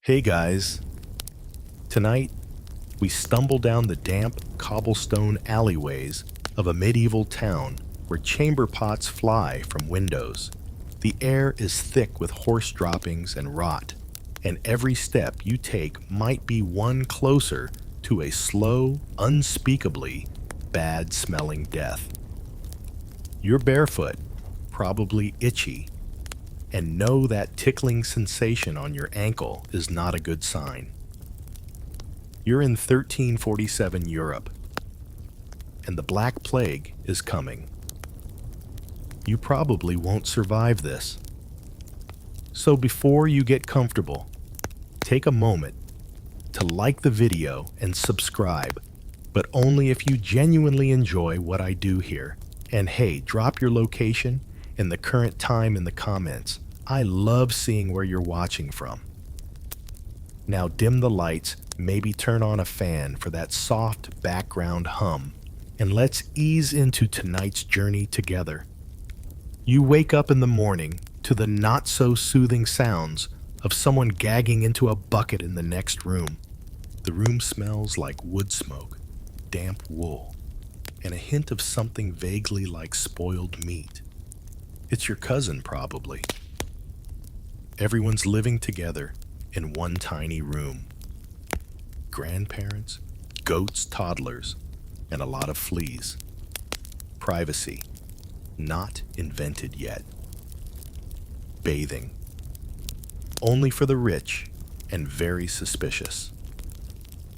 Hey guys, tonight we stumble down the damp cobblestone alleyways of a medieval town where chamber pots fly from windows. The air is thick with horse droppings and rot, and every step you take might be one closer to a slow, unspeakably bad-smelling death. You're barefoot, probably itchy, and know that tickling sensation on your ankle is not a good sign. You're in 1347 Europe, and the Black Plague is coming. You probably won't survive this. So before you get comfortable, take a moment to like the video and subscribe, but only if you genuinely enjoy what I do here. And hey, drop your location and the current time in the comments. I love seeing where you're watching from. Now dim the lights, maybe turn on a fan for that soft background hum, and let's ease into tonight's journey together. You wake up in the morning to the not-so-soothing sounds of someone gagging into a bucket in the next room. The room smells like wood smoke, damp wool, and a hint of something vaguely like spoiled meat. It's your cousin, probably. Everyone's living together in one tiny room. Grandparents, goats, toddlers, and a lot of fleas. Privacy, not invented yet. Bathing, only for the rich and very suspicious.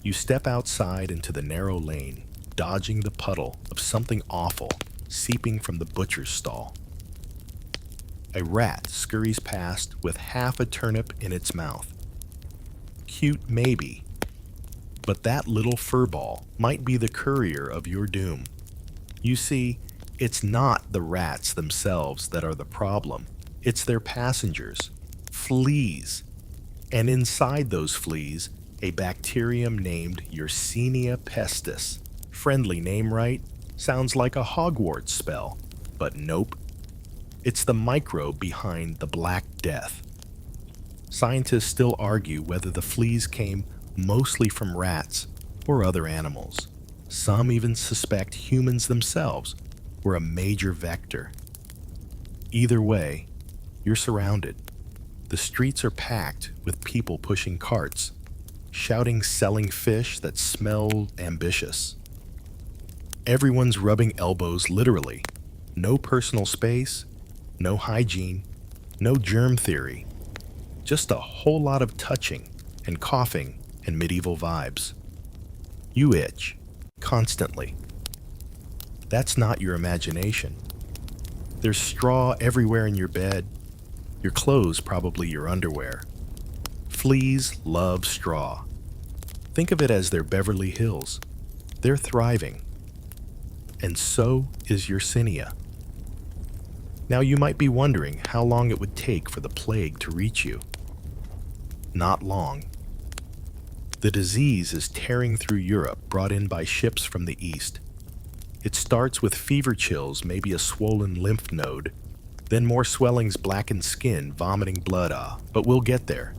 You step outside into the narrow lane, dodging the puddle of something awful seeping from the butcher's stall. A rat scurries past with half a turnip in its mouth. Cute maybe, but that little furball might be the courier of your doom. You see, it's not the rats themselves that are the problem. It's their passengers, fleas. And inside those fleas, a bacterium named Yersinia pestis. Friendly name, right? Sounds like a Hogwarts spell, but nope. It's the microbe behind the Black Death. Scientists still argue whether the fleas came mostly from rats or other animals. Some even suspect humans themselves were a major vector. Either way, you're surrounded. The streets are packed with people pushing carts, shouting, selling fish that smell ambitious. Everyone's rubbing elbows literally. No personal space, no hygiene, no germ theory. Just a whole lot of touching and coughing and medieval vibes. You itch, constantly. That's not your imagination. There's straw everywhere in your bed, your clothes probably your underwear. Fleas love straw. Think of it as their Beverly Hills. They're thriving. And so is Yersinia. Now you might be wondering how long it would take for the plague to reach you. Not long. The disease is tearing through Europe, brought in by ships from the east. It starts with fever chills, maybe a swollen lymph node, then more swellings, blackened skin, vomiting blood, but we'll get there.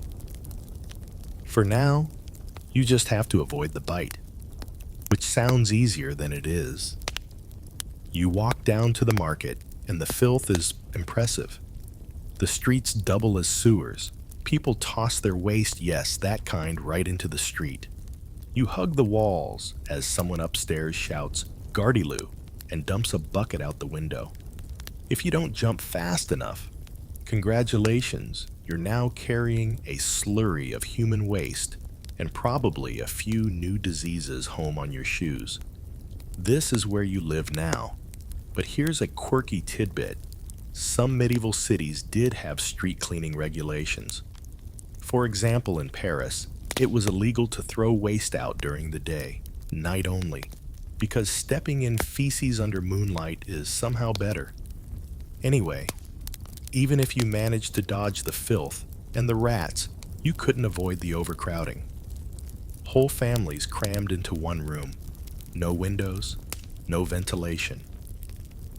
For now, you just have to avoid the bite, which sounds easier than it is. You walk down to the market, and the filth is impressive. The streets double as sewers. People toss their waste, yes, that kind, right into the street. You hug the walls as someone upstairs shouts, "Gardyloo," and dumps a bucket out the window. If you don't jump fast enough, congratulations, you're now carrying a slurry of human waste and probably a few new diseases home on your shoes. This is where you live now. But here's a quirky tidbit. Some medieval cities did have street cleaning regulations. For example, in Paris, it was illegal to throw waste out during the day, night only, because stepping in feces under moonlight is somehow better. Anyway, even if you managed to dodge the filth and the rats, you couldn't avoid the overcrowding. Whole families crammed into one room. No windows, no ventilation.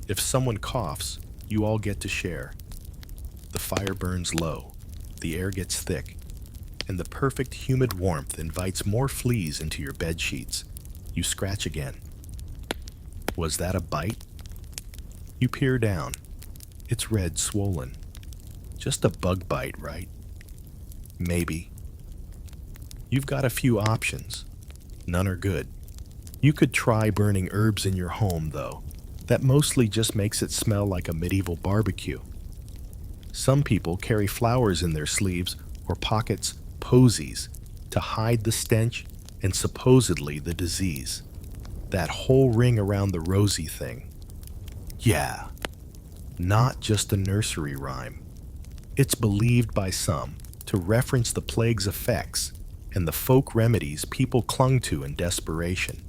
If someone coughs, you all get to share. The fire burns low, the air gets thick, and the perfect humid warmth invites more fleas into your bed sheets. You scratch again. Was that a bite? You peer down. It's red, swollen. Just a bug bite, right? Maybe. You've got a few options. None are good. You could try burning herbs in your home, though. That mostly just makes it smell like a medieval barbecue. Some people carry flowers in their sleeves or pockets, posies, to hide the stench and supposedly the disease. That whole ring around the rosy thing. Yeah, not just a nursery rhyme. It's believed by some to reference the plague's effects and the folk remedies people clung to in desperation.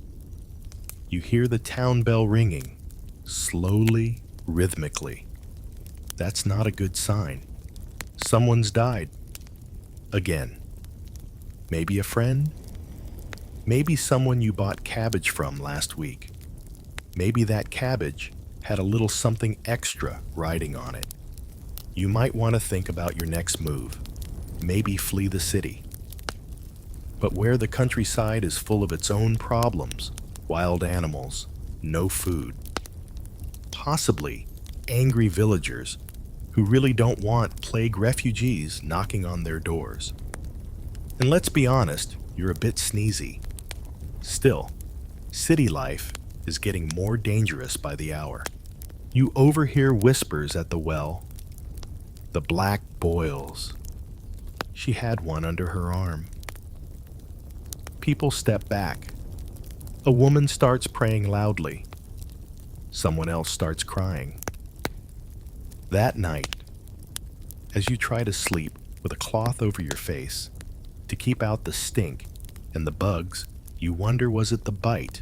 You hear the town bell ringing, slowly, rhythmically. That's not a good sign. Someone's died. Again. Maybe a friend? Maybe someone you bought cabbage from last week. Maybe that cabbage had a little something extra riding on it. You might want to think about your next move. Maybe flee the city. But where the countryside is full of its own problems, wild animals, no food, possibly angry villagers who really don't want plague refugees knocking on their doors. And let's be honest, you're a bit sneezy. Still, city life is getting more dangerous by the hour. You overhear whispers at the well. The black boils. She had one under her arm. People step back. A woman starts praying loudly. Someone else starts crying. That night, as you try to sleep with a cloth over your face to keep out the stink and the bugs, you wonder, was it the bite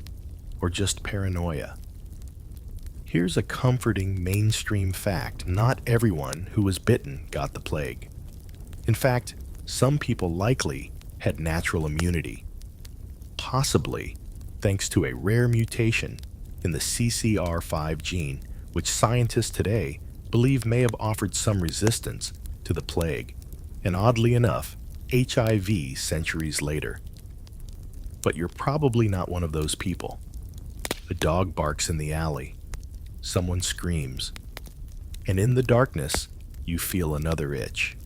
or just paranoia? Here's a comforting mainstream fact. Not everyone who was bitten got the plague. In fact, some people likely had natural immunity, possibly thanks to a rare mutation in the CCR5 gene, which scientists today believe may have offered some resistance to the plague, and oddly enough, HIV centuries later. But you're probably not one of those people. A dog barks in the alley. Someone screams. And in the darkness, you feel another itch,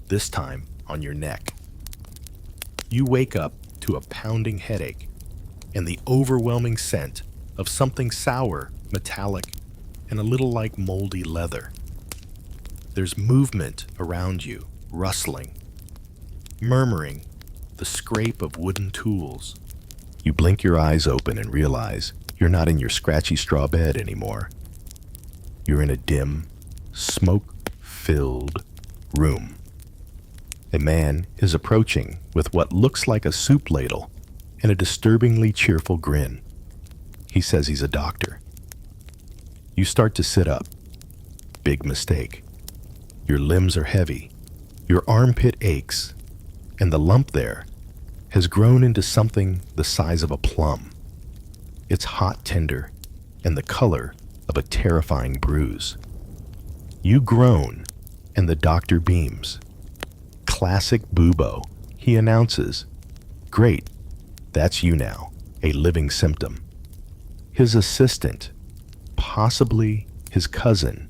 this time on your neck. You wake up to a pounding headache and the overwhelming scent of something sour, metallic, and a little like moldy leather. There's movement around you, rustling, murmuring, the scrape of wooden tools. You blink your eyes open and realize you're not in your scratchy straw bed anymore. You're in a dim, smoke-filled room. A man is approaching with what looks like a soup ladle and a disturbingly cheerful grin. He says he's a doctor. You start to sit up. Big mistake. Your limbs are heavy. Your armpit aches, and the lump there has grown into something the size of a plum. It's hot tender and the color of a terrifying bruise. You groan, and the doctor beams. Classic Bubo, he announces. Great, that's you now, a living symptom. His assistant, possibly his cousin,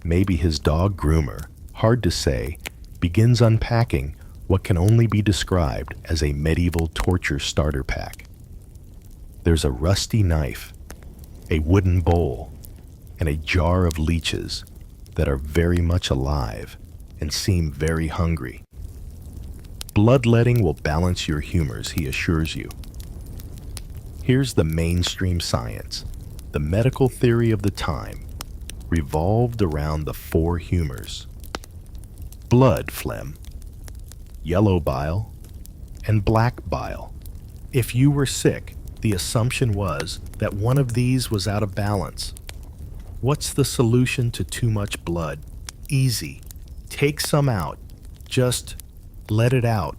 maybe his dog groomer, hard to say, begins unpacking what can only be described as a medieval torture starter pack. There's a rusty knife, a wooden bowl, and a jar of leeches that are very much alive and seem very hungry. Bloodletting will balance your humors, he assures you. Here's the mainstream science. The medical theory of the time revolved around the four humors: blood phlegm, yellow bile, and black bile. If you were sick, the assumption was that one of these was out of balance. What's the solution to too much blood? Easy. Take some out. Just let it out.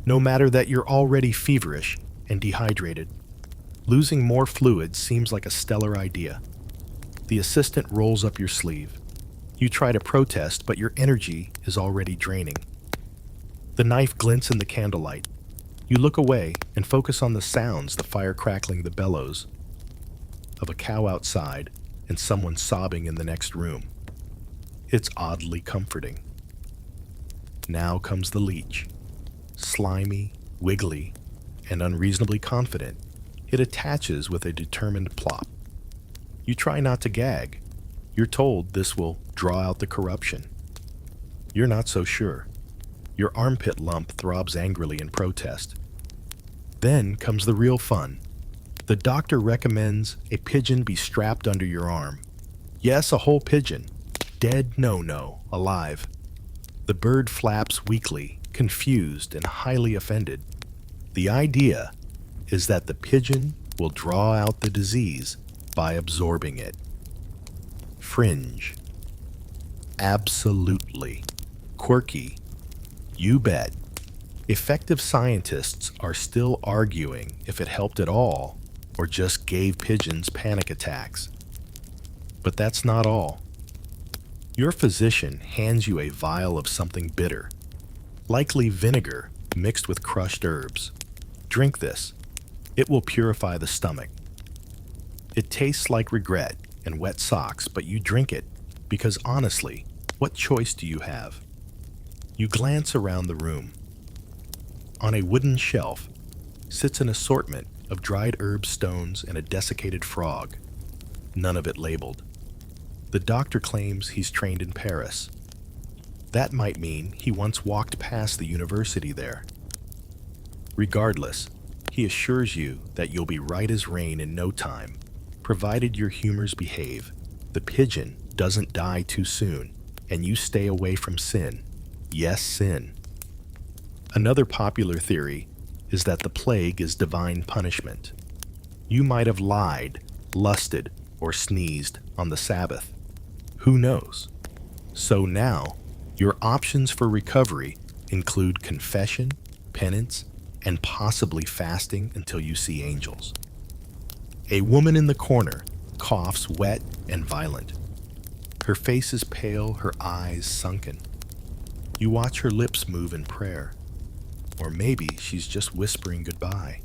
No matter that you're already feverish and dehydrated. Losing more fluid seems like a stellar idea. The assistant rolls up your sleeve. You try to protest, but your energy is already draining. The knife glints in the candlelight. You look away and focus on the sounds, the fire crackling, the bellows of a cow outside, and someone sobbing in the next room. It's oddly comforting. Now comes the leech. Slimy, wiggly, and unreasonably confident, it attaches with a determined plop. You try not to gag. You're told this will draw out the corruption. You're not so sure. Your armpit lump throbs angrily in protest. Then comes the real fun. The doctor recommends a pigeon be strapped under your arm. Yes, a whole pigeon. Dead, no, alive. The bird flaps weakly, confused and highly offended. The idea is that the pigeon will draw out the disease by absorbing it. Fringe. Absolutely. Quirky. You bet. Effective scientists are still arguing if it helped at all or just gave pigeons panic attacks. But that's not all. Your physician hands you a vial of something bitter, likely vinegar mixed with crushed herbs. Drink this. It will purify the stomach. It tastes like regret and wet socks, but you drink it because honestly, what choice do you have? You glance around the room. On a wooden shelf sits an assortment of dried herb stones and a desiccated frog, none of it labeled. The doctor claims he's trained in Paris. That might mean he once walked past the university there. Regardless, he assures you that you'll be right as rain in no time, provided your humors behave, the pigeon doesn't die too soon, and you stay away from sin. Yes, sin. Another popular theory is that the plague is divine punishment. You might have lied, lusted, or sneezed on the Sabbath. Who knows? So now, your options for recovery include confession, penance, and possibly fasting until you see angels. A woman in the corner coughs wet and violent. Her face is pale, her eyes sunken. You watch her lips move in prayer. Or maybe she's just whispering goodbye.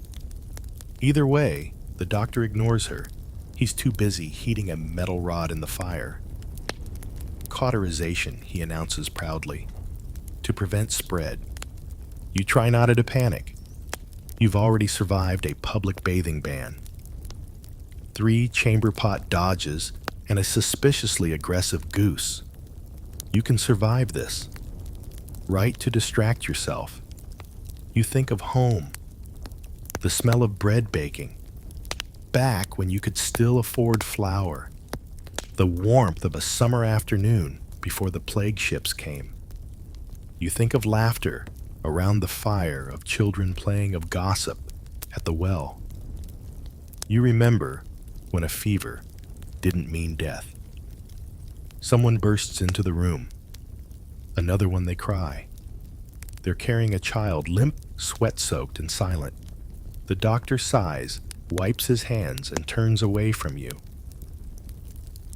Either way, the doctor ignores her. He's too busy heating a metal rod in the fire. Cauterization, he announces proudly, to prevent spread. You try not to panic. You've already survived a public bathing ban. 3 chamber pot dodges and a suspiciously aggressive goose. You can survive this. Right to distract yourself. You think of home, the smell of bread baking, back when you could still afford flour, the warmth of a summer afternoon before the plague ships came. You think of laughter around the fire, of children playing, of gossip at the well. You remember when a fever didn't mean death. Someone bursts into the room. Another one, they cry. They're carrying a child, limp, sweat-soaked, and silent. The doctor sighs, wipes his hands, and turns away from you.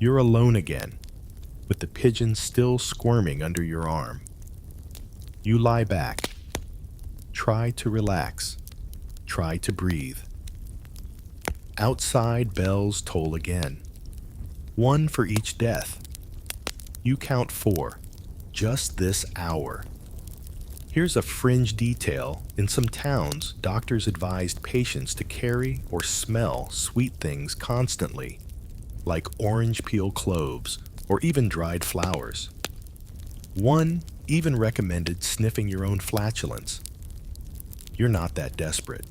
You're alone again, with the pigeon still squirming under your arm. You lie back. Try to relax. Try to breathe. Outside bells toll again. 1 for each death. You count 4, just this hour. Here's a fringe detail. In some towns, doctors advised patients to carry or smell sweet things constantly, like orange peel cloves or even dried flowers. One even recommended sniffing your own flatulence. You're not that desperate.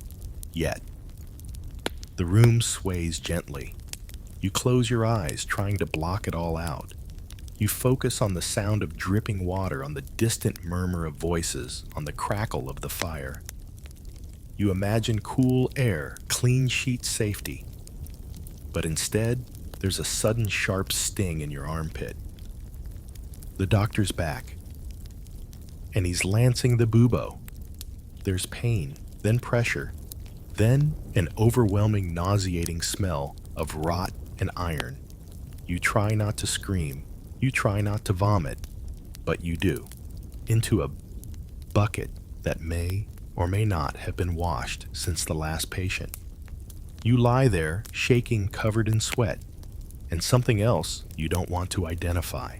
Yet. The room sways gently. You close your eyes, trying to block it all out. You focus on the sound of dripping water, on the distant murmur of voices, on the crackle of the fire. You imagine cool air, clean sheet safety. But instead, there's a sudden sharp sting in your armpit. The doctor's back, and he's lancing the bubo. There's pain, then pressure, then an overwhelming, nauseating smell of rot and iron. You try not to scream. You try not to vomit, but you do. Into a bucket that may or may not have been washed since the last patient. You lie there, shaking, covered in sweat, and something else you don't want to identify.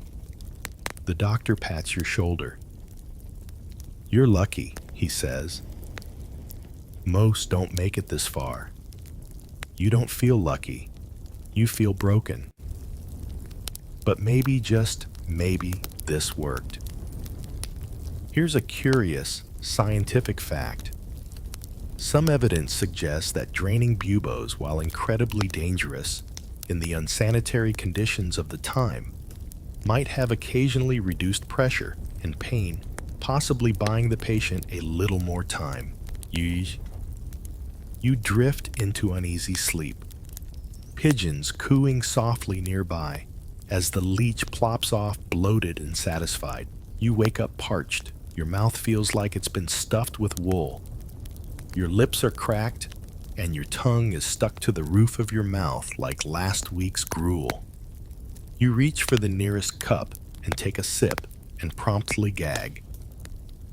The doctor pats your shoulder. "You're lucky," he says. "Most don't make it this far. You don't feel lucky. You feel broken. But maybe, just maybe, this worked." Here's a curious scientific fact. Some evidence suggests that draining buboes, while incredibly dangerous in the unsanitary conditions of the time, might have occasionally reduced pressure and pain, possibly buying the patient a little more time. You drift into uneasy sleep. Pigeons cooing softly nearby as the leech plops off, bloated and satisfied. You wake up parched. Your mouth feels like it's been stuffed with wool. Your lips are cracked, and your tongue is stuck to the roof of your mouth like last week's gruel. You reach for the nearest cup and take a sip and promptly gag.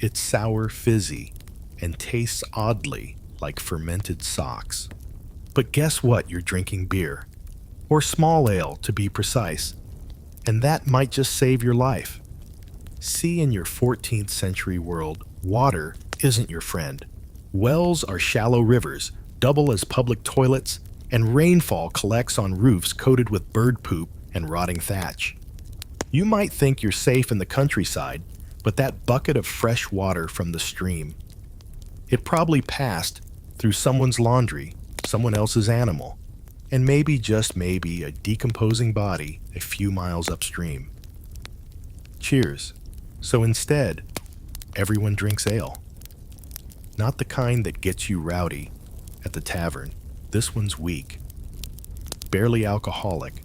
It's sour, fizzy, and tastes oddly like fermented socks. But guess what? You're drinking beer. Or small ale, to be precise. And that might just save your life. See, in your 14th century world, water isn't your friend. Wells are shallow rivers, double as public toilets, and rainfall collects on roofs coated with bird poop and rotting thatch. You might think you're safe in the countryside, but that bucket of fresh water from the stream, it probably passed through someone's laundry, someone else's animal, and maybe, just maybe, a decomposing body a few miles upstream. Cheers. So instead, everyone drinks ale. Not the kind that gets you rowdy at the tavern. This one's weak, barely alcoholic,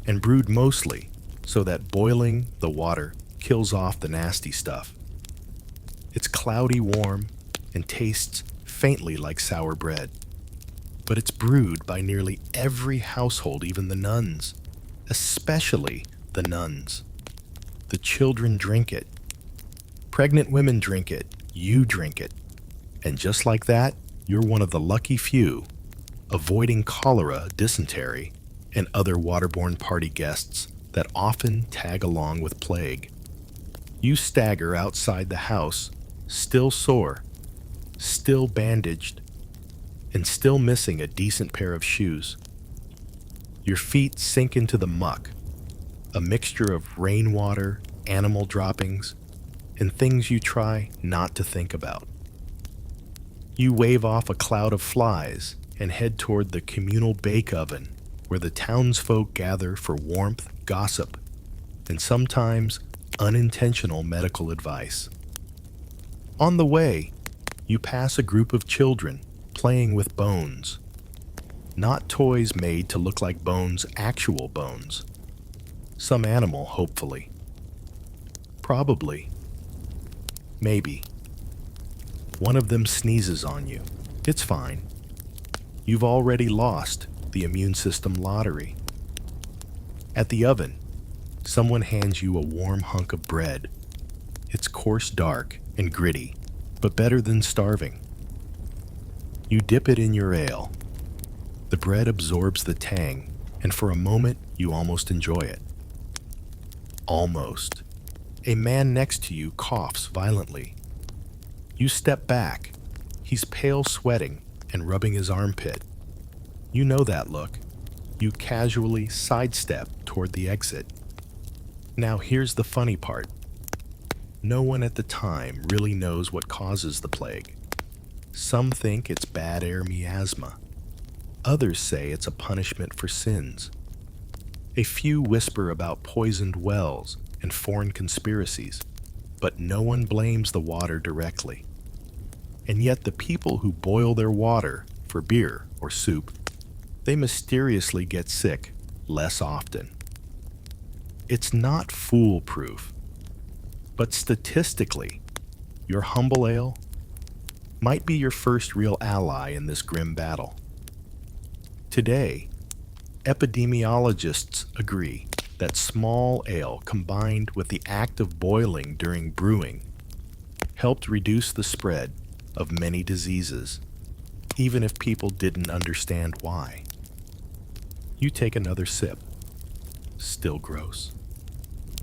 and brewed mostly so that boiling the water kills off the nasty stuff. It's cloudy warm and tastes faintly like sour bread. But it's brewed by nearly every household, even the nuns, especially the nuns. The children drink it. Pregnant women drink it. You drink it. And just like that, you're one of the lucky few avoiding cholera, dysentery, and other waterborne party guests that often tag along with plague. You stagger outside the house, still sore, still bandaged, and still missing a decent pair of shoes. Your feet sink into the muck, a mixture of rainwater, animal droppings, and things you try not to think about. You wave off a cloud of flies and head toward the communal bake oven where the townsfolk gather for warmth, gossip, and sometimes unintentional medical advice. On the way, you pass a group of children playing with bones. Not toys made to look like bones, actual bones. Some animal, hopefully. Probably. Maybe. One of them sneezes on you. It's fine. You've already lost the immune system lottery. At the oven, someone hands you a warm hunk of bread. It's coarse, dark, and gritty, but better than starving. You dip it in your ale. The bread absorbs the tang, and for a moment, you almost enjoy it. Almost. A man next to you coughs violently. You step back. He's pale, sweating, and rubbing his armpit. You know that look. You casually sidestep toward the exit. Now here's the funny part. No one at the time really knows what causes the plague. Some think it's bad air miasma. Others say it's a punishment for sins. A few whisper about poisoned wells and foreign conspiracies, but no one blames the water directly. And yet the people who boil their water for beer or soup, they mysteriously get sick less often. It's not foolproof, but statistically, your humble ale might be your first real ally in this grim battle. Today, epidemiologists agree that small ale combined with the act of boiling during brewing helped reduce the spread of many diseases, even if people didn't understand why. You take another sip. Still gross.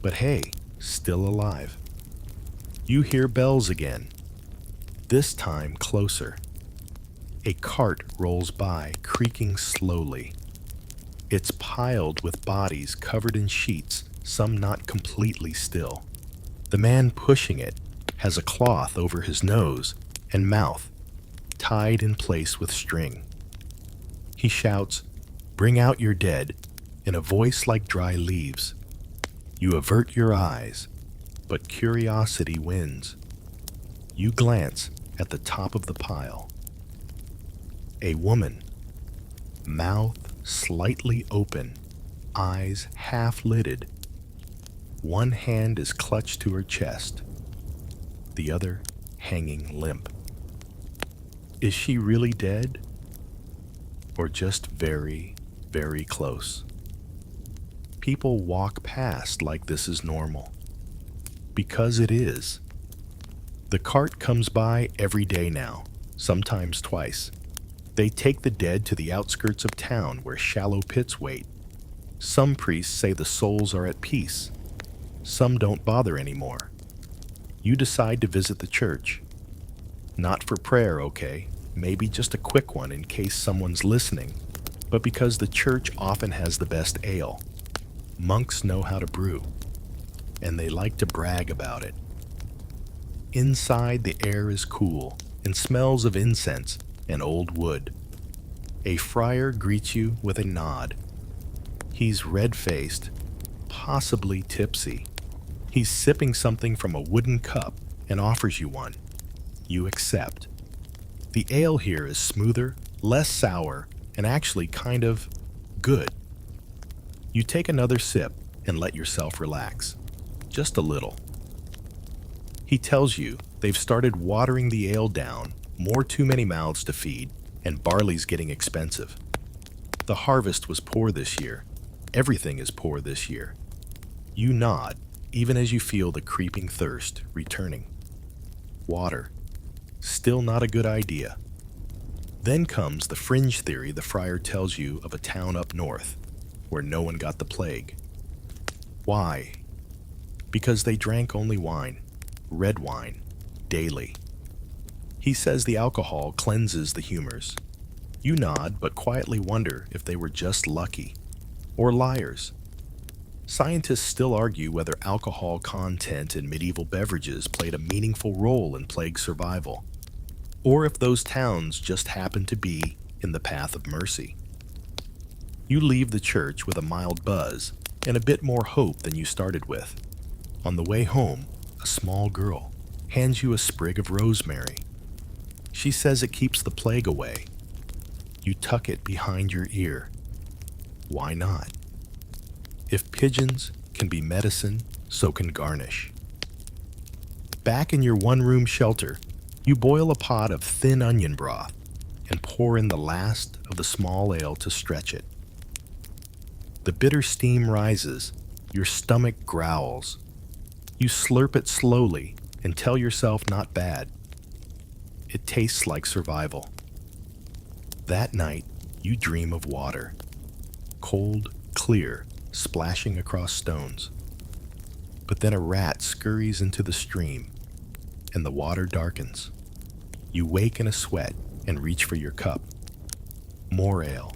But hey, still alive. You hear bells again, this time closer. A cart rolls by, creaking slowly. It's piled with bodies covered in sheets, some not completely still. The man pushing it has a cloth over his nose and mouth, tied in place with string. He shouts, "Bring out your dead," in a voice like dry leaves. You avert your eyes, but curiosity wins. You glance at the top of the pile. A woman, mouth slightly open, eyes half-lidded. One hand is clutched to her chest, the other hanging limp. Is she really dead? Or just very, very close? People walk past like this is normal. Because it is. The cart comes by every day now, sometimes twice. They take the dead to the outskirts of town where shallow pits wait. Some priests say the souls are at peace. Some don't bother anymore. You decide to visit the church. Not for prayer, okay? Maybe just a quick one in case someone's listening, but because the church often has the best ale. Monks know how to brew, and they like to brag about it. Inside, the air is cool and smells of incense and old wood. A friar greets you with a nod. He's red-faced, possibly tipsy. He's sipping something from a wooden cup and offers you one. You accept. The ale here is smoother, less sour, and actually kind of good. You take another sip and let yourself relax. Just a little. He tells you they've started watering the ale down, too many mouths to feed, and barley's getting expensive. The harvest was poor this year. Everything is poor this year. You nod, even as you feel the creeping thirst returning. Water. Still not a good idea. Then comes the fringe theory the friar tells you of a town up north, where no one got the plague. Why? Because they drank only wine, red wine, daily. He says the alcohol cleanses the humors. You nod, but quietly wonder if they were just lucky, or liars. Scientists still argue whether alcohol content in medieval beverages played a meaningful role in plague survival, or if those towns just happened to be in the path of mercy. You leave the church with a mild buzz and a bit more hope than you started with. On the way home, a small girl hands you a sprig of rosemary. She says it keeps the plague away. You tuck it behind your ear. Why not? If pigeons can be medicine, so can garnish. Back in your one-room shelter, you boil a pot of thin onion broth and pour in the last of the small ale to stretch it. The bitter steam rises, your stomach growls. You slurp it slowly and tell yourself not bad. It tastes like survival. That night, you dream of water. Cold, clear, splashing across stones. But then a rat scurries into the stream, and the water darkens. You wake in a sweat and reach for your cup. More ale.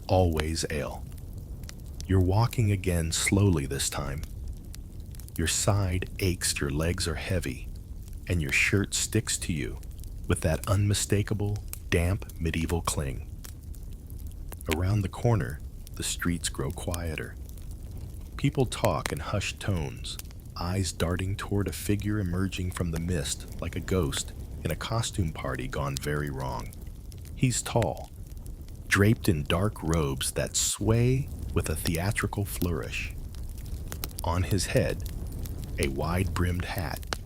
Always ale. You're walking again slowly this time. Your side aches, your legs are heavy, and your shirt sticks to you with that unmistakable, damp medieval cling. Around the corner, the streets grow quieter. People talk in hushed tones, eyes darting toward a figure emerging from the mist like a ghost in a costume party gone very wrong. He's tall, draped in dark robes that sway with a theatrical flourish. On his head, a wide-brimmed hat.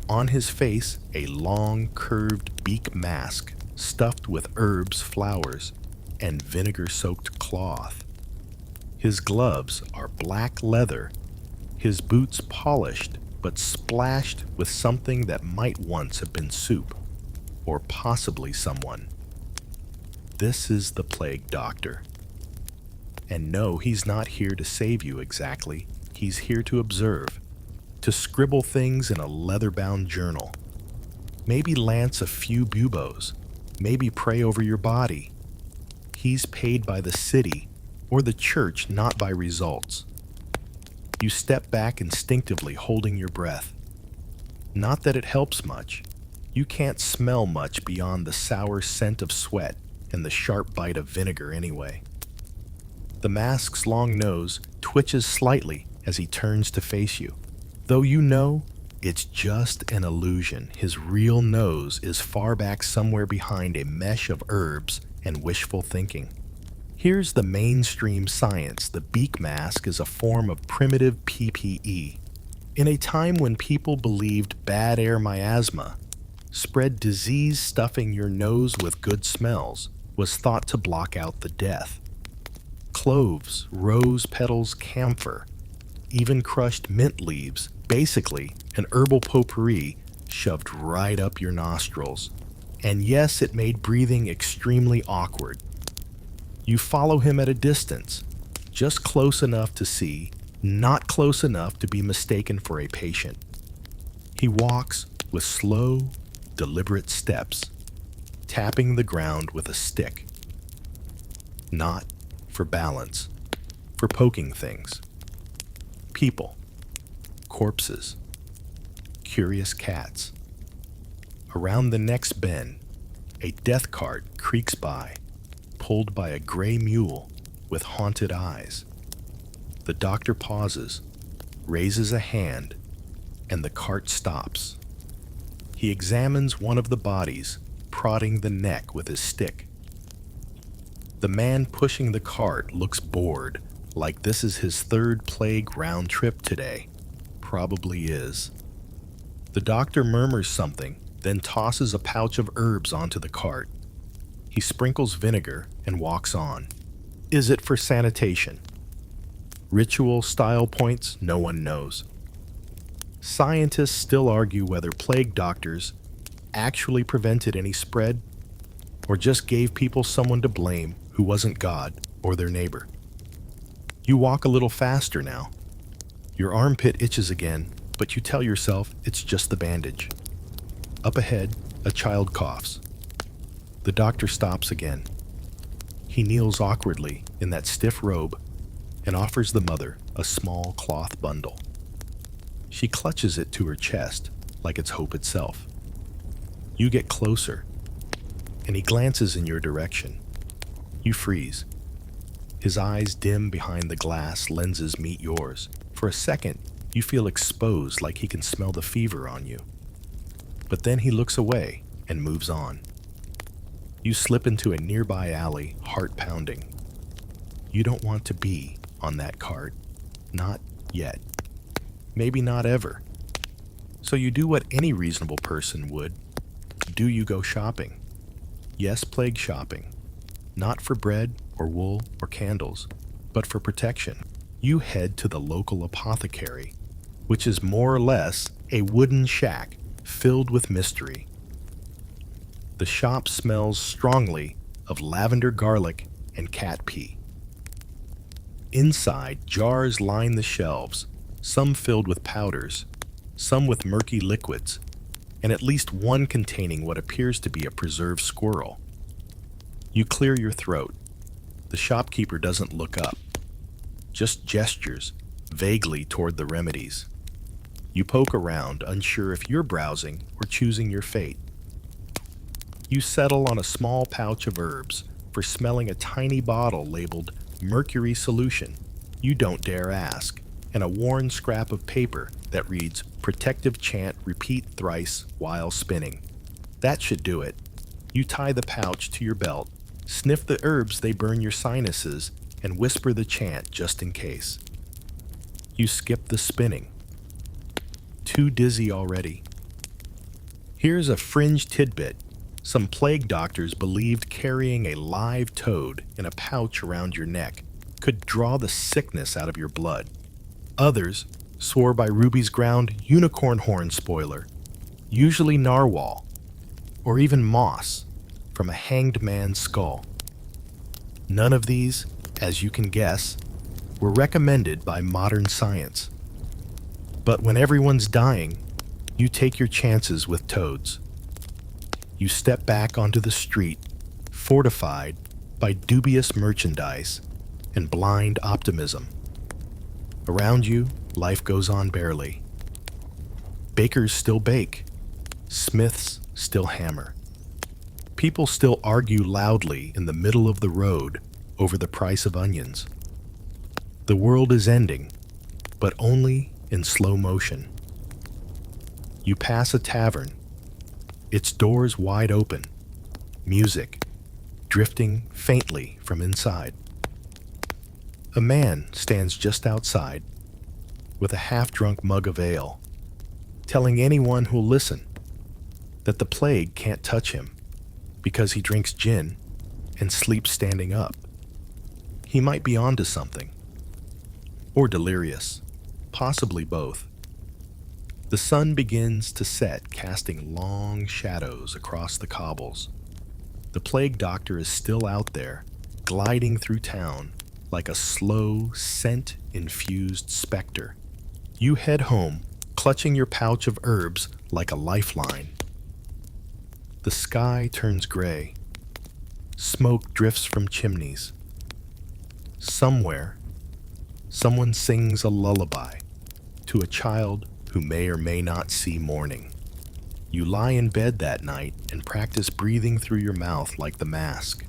On his face, a long, curved beak mask stuffed with herbs, flowers, and vinegar-soaked cloth. His gloves are black leather, his boots polished but splashed with something that might once have been soup. or possibly someone. This is the plague doctor. And no, he's not here to save you exactly. He's here to observe, to scribble things in a leather-bound journal. Maybe lance a few buboes, maybe pray over your body. He's paid by the city or the church, not by results. You step back instinctively, holding your breath. Not that it helps much. You can't smell much beyond the sour scent of sweat and the sharp bite of vinegar anyway. The mask's long nose twitches slightly as he turns to face you, though you know it's just an illusion. His real nose is far back somewhere behind a mesh of herbs and wishful thinking. Here's the mainstream science. The beak mask is a form of primitive PPE. In a time when people believed bad air miasma, spread disease, stuffing your nose with good smells was thought to block out the death. Cloves, rose petals, camphor, even crushed mint leaves, basically an herbal potpourri shoved right up your nostrils. And yes, it made breathing extremely awkward. You follow him at a distance, just close enough to see, not close enough to be mistaken for a patient. He walks with slow, deliberate steps, tapping the ground with a stick. Not for balance, for poking things. People, corpses, curious cats. Around the next bend, a death cart creaks by, pulled by a gray mule with haunted eyes. The doctor pauses, raises a hand, and the cart stops. He examines one of the bodies, prodding the neck with his stick. The man pushing the cart looks bored, like this is his third plague round trip today. Probably is. The doctor murmurs something, then tosses a pouch of herbs onto the cart. He sprinkles vinegar and walks on. Is it for sanitation? Ritual style points, no one knows. Scientists still argue whether plague doctors actually prevented any spread or just gave people someone to blame who wasn't God or their neighbor. You walk a little faster now. Your armpit itches again, but you tell yourself it's just the bandage. Up ahead, a child coughs. The doctor stops again. He kneels awkwardly in that stiff robe and offers the mother a small cloth bundle. She clutches it to her chest like it's hope itself. You get closer, and he glances in your direction. You freeze. His eyes dim behind the glass lenses meet yours. For a second, you feel exposed, like he can smell the fever on you. But then he looks away and moves on. You slip into a nearby alley, heart pounding. You don't want to be on that cart. Not yet. Maybe not ever. So you do what any reasonable person would. Do you go shopping? Yes, plague shopping. Not for bread or wool or candles, but for protection. You head to the local apothecary, which is more or less a wooden shack filled with mystery. The shop smells strongly of lavender, garlic, and cat pee. Inside, jars line the shelves, some filled with powders, some with murky liquids, and at least one containing what appears to be a preserved squirrel. You clear your throat. The shopkeeper doesn't look up, just gestures vaguely toward the remedies. You poke around, unsure if you're browsing or choosing your fate. You settle on a small pouch of herbs for smelling a tiny bottle labeled mercury solution. You don't dare ask, and a worn scrap of paper that reads protective chant, repeat thrice while spinning. That should do it. You tie the pouch to your belt, sniff the herbs, they burn your sinuses, and whisper the chant just in case. You skip the spinning. Too dizzy already. Here's a fringe tidbit. Some plague doctors believed carrying a live toad in a pouch around your neck could draw the sickness out of your blood. Others swore by Ruby's ground unicorn horn spoiler, usually narwhal. or even moss from a hanged man's skull. None of these, as you can guess, were recommended by modern science. But when everyone's dying, you take your chances with toads. You step back onto the street, fortified by dubious merchandise and blind optimism. Around you, life goes on barely. Bakers still bake. Smiths still hammer. People still argue loudly in the middle of the road over the price of onions. The world is ending, but only in slow motion. You pass a tavern, its doors wide open, music drifting faintly from inside. A man stands just outside with a half-drunk mug of ale, telling anyone who'll listen that the plague can't touch him because he drinks gin and sleeps standing up. He might be onto something. Or delirious, possibly both. The sun begins to set, casting long shadows across the cobbles. The plague doctor is still out there, gliding through town like a slow, scent-infused specter. You head home, clutching your pouch of herbs like a lifeline. The sky turns gray. Smoke drifts from chimneys. Somewhere, someone sings a lullaby to a child who may or may not see morning. You lie in bed that night and practice breathing through your mouth like the mask.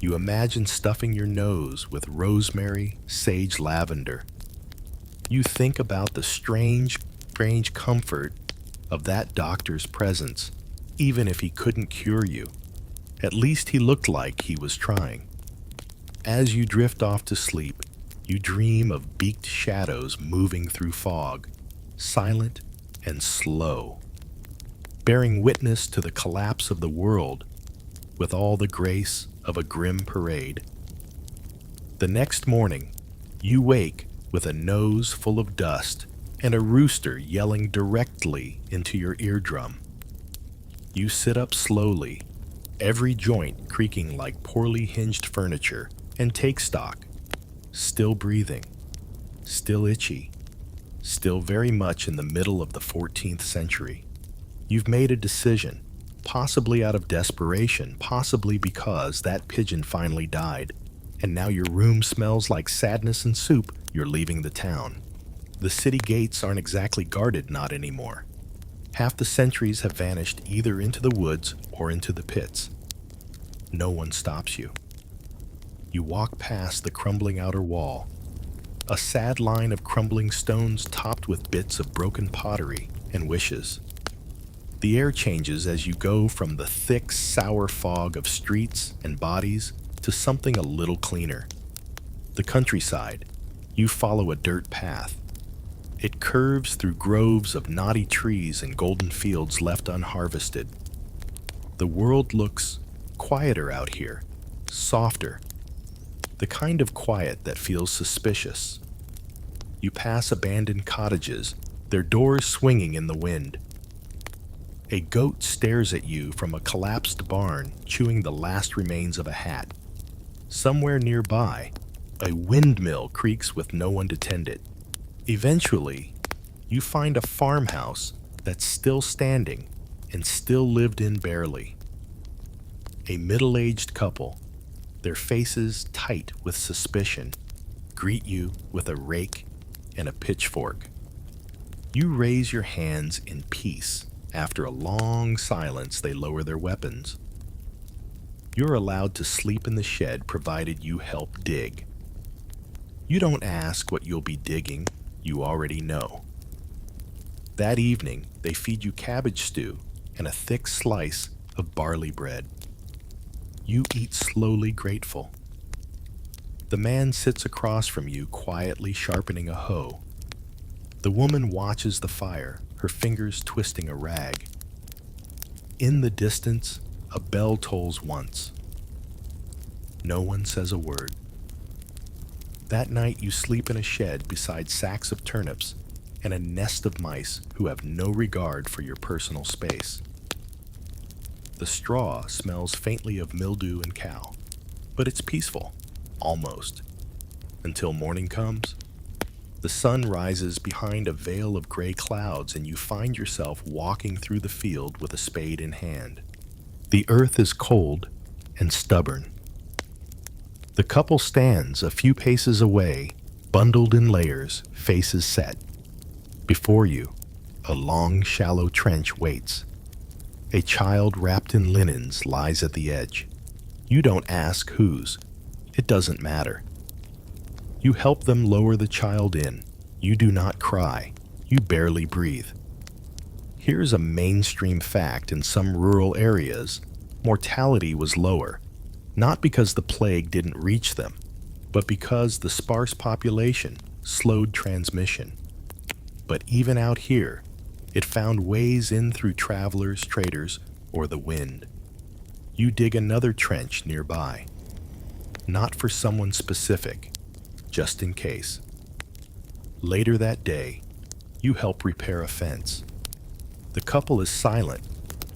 You imagine stuffing your nose with rosemary, sage, lavender. You think about the strange comfort of that doctor's presence, even if he couldn't cure you. At least he looked like he was trying. As you drift off to sleep, you dream of beaked shadows moving through fog, silent and slow, bearing witness to the collapse of the world with all the grace of a grim parade. The next morning, you wake with a nose full of dust and a rooster yelling directly into your eardrum. You sit up slowly, every joint creaking like poorly hinged furniture, and take stock. Still breathing, still itchy, still very much in the middle of the 14th century. You've made a decision, possibly out of desperation, possibly because that pigeon finally died, and now your room smells like sadness and soup. You're leaving the town. The city gates aren't exactly guarded, not anymore. Half the sentries have vanished either into the woods or into the pits. No one stops you. You walk past the crumbling outer wall, a sad line of crumbling stones topped with bits of broken pottery and wishes. The air changes as you go from the thick, sour fog of streets and bodies to something a little cleaner. The countryside. You follow a dirt path. It curves through groves of knotty trees and golden fields left unharvested. The world looks quieter out here, softer. The kind of quiet that feels suspicious. You pass abandoned cottages, their doors swinging in the wind. A goat stares at you from a collapsed barn, chewing the last remains of a hat. Somewhere nearby, a windmill creaks with no one to tend it. Eventually, you find a farmhouse that's still standing and still lived in barely. A middle-aged couple, their faces tight with suspicion, greet you with a rake and a pitchfork. You raise your hands in peace. After a long silence, they lower their weapons. You're allowed to sleep in the shed provided you help dig. You don't ask what you'll be digging, you already know. That evening, they feed you cabbage stew and a thick slice of barley bread. You eat slowly, grateful. The man sits across from you, quietly sharpening a hoe. The woman watches the fire, her fingers twisting a rag. In the distance, a bell tolls once. No one says a word. That night, you sleep in a shed beside sacks of turnips and a nest of mice who have no regard for your personal space. The straw smells faintly of mildew and cow, but it's peaceful, almost, until morning comes. The sun rises behind a veil of gray clouds, and you find yourself walking through the field with a spade in hand. The earth is cold and stubborn. The couple stands a few paces away, bundled in layers, faces set. Before you, a long, shallow trench waits. A child wrapped in linens lies at the edge. You don't ask whose. It doesn't matter. You help them lower the child in. You do not cry. You barely breathe. Here's a mainstream fact: in some rural areas, mortality was lower, not because the plague didn't reach them, but because the sparse population slowed transmission. But even out here, it found ways in through travelers, traders, or the wind. You dig another trench nearby, not for someone specific, just in case. Later that day, you help repair a fence. The couple is silent,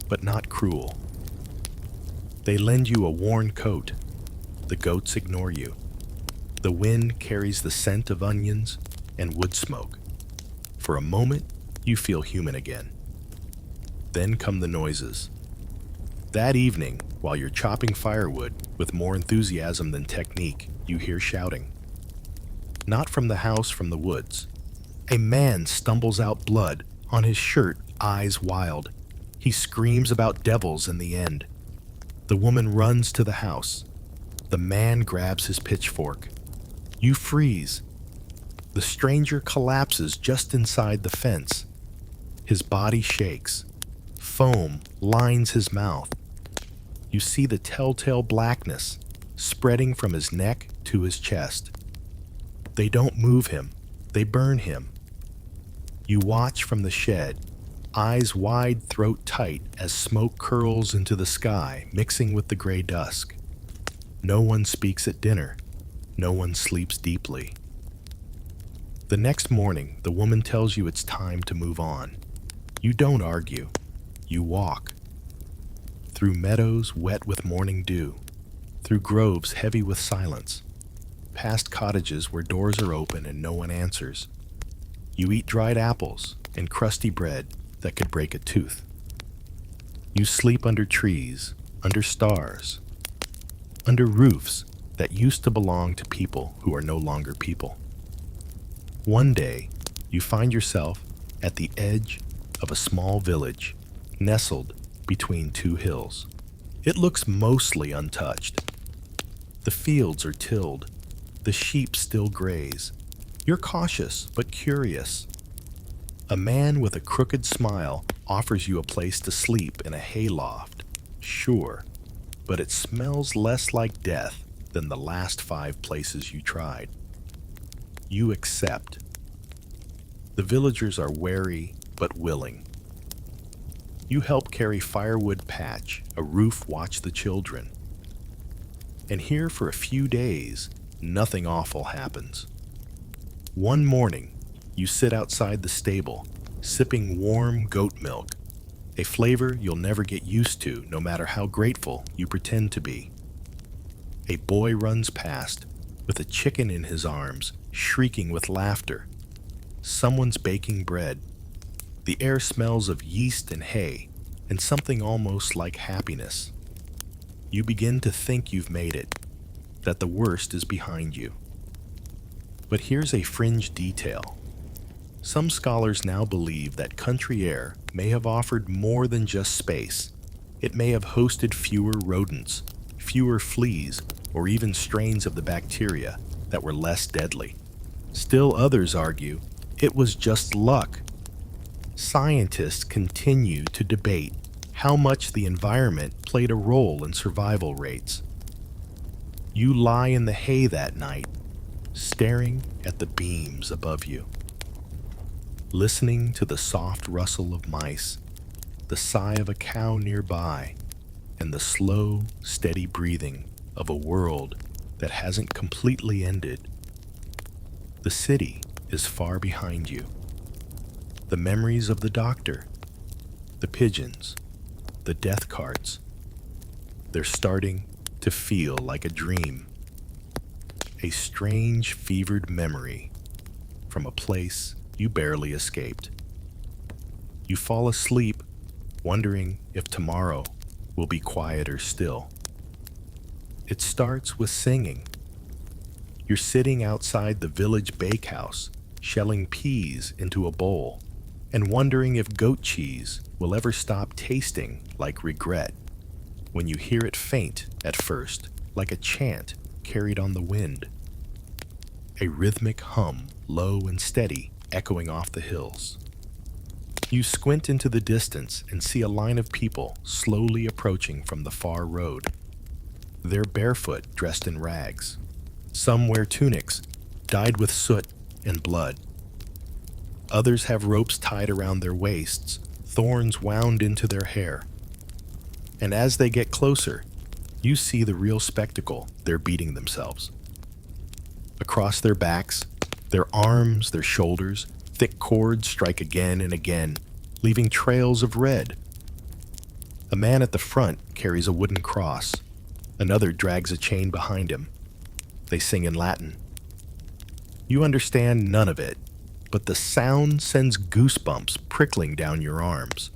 but not cruel. They lend you a worn coat. The goats ignore you. The wind carries the scent of onions and wood smoke. For a moment, you feel human again. Then come the noises. That evening, while you're chopping firewood with more enthusiasm than technique, you hear shouting. Not from the house, from the woods. A man stumbles out, blood on his shirt, eyes wild. He screams about devils in the end. The woman runs to the house. The man grabs his pitchfork. You freeze. The stranger collapses just inside the fence. His body shakes. Foam lines his mouth. You see the telltale blackness spreading from his neck to his chest. They don't move him. They burn him. You watch from the shed, eyes wide, throat tight, as smoke curls into the sky, mixing with the gray dusk. No one speaks at dinner. No one sleeps deeply. The next morning, the woman tells you it's time to move on. You don't argue. You walk. Through meadows wet with morning dew, through groves heavy with silence, past cottages where doors are open and no one answers. You eat dried apples and crusty bread that could break a tooth. You sleep under trees, under stars, under roofs that used to belong to people who are no longer people. One day, you find yourself at the edge of a small village, nestled between two hills. It looks mostly untouched. The fields are tilled. The sheep still graze. You're cautious but curious. A man with a crooked smile offers you a place to sleep in a hayloft. Sure, but it smells less like death than the last 5 places you tried. You accept. The villagers are wary but willing. You help carry firewood, patch a roof, watch the children. And here for a few days, nothing awful happens. One morning, you sit outside the stable, sipping warm goat milk, a flavor you'll never get used to no matter how grateful you pretend to be. A boy runs past with a chicken in his arms, shrieking with laughter. Someone's baking bread. The air smells of yeast and hay, and something almost like happiness. You begin to think you've made it, that the worst is behind you. But here's a fringe detail. Some scholars now believe that country air may have offered more than just space. It may have hosted fewer rodents, fewer fleas, or even strains of the bacteria that were less deadly. Still others argue it was just luck. Scientists continue to debate how much the environment played a role in survival rates. You lie in the hay that night, staring at the beams above you, listening to the soft rustle of mice, the sigh of a cow nearby, and the slow, steady breathing of a world that hasn't completely ended. The city is far behind you. The memories of the doctor, the pigeons, the death carts, They're starting to feel like a dream, a strange, fevered memory from a place you barely escaped. You fall asleep, wondering if tomorrow will be quieter still. It starts with singing. You're sitting outside the village bakehouse, shelling peas into a bowl, and wondering if goat cheese will ever stop tasting like regret, when you hear it faint at first, like a chant carried on the wind. A rhythmic hum, low and steady, echoing off the hills. You squint into the distance and see a line of people slowly approaching from the far road. They're barefoot, dressed in rags. Some wear tunics, dyed with soot and blood. Others have ropes tied around their waists, thorns wound into their hair. And as they get closer, you see the real spectacle they're beating themselves. Across their backs, their arms, their shoulders, thick cords strike again and again, leaving trails of red. A man at the front carries a wooden cross. Another drags a chain behind him. They sing in Latin. You understand none of it, but the sound sends goosebumps prickling down your arms.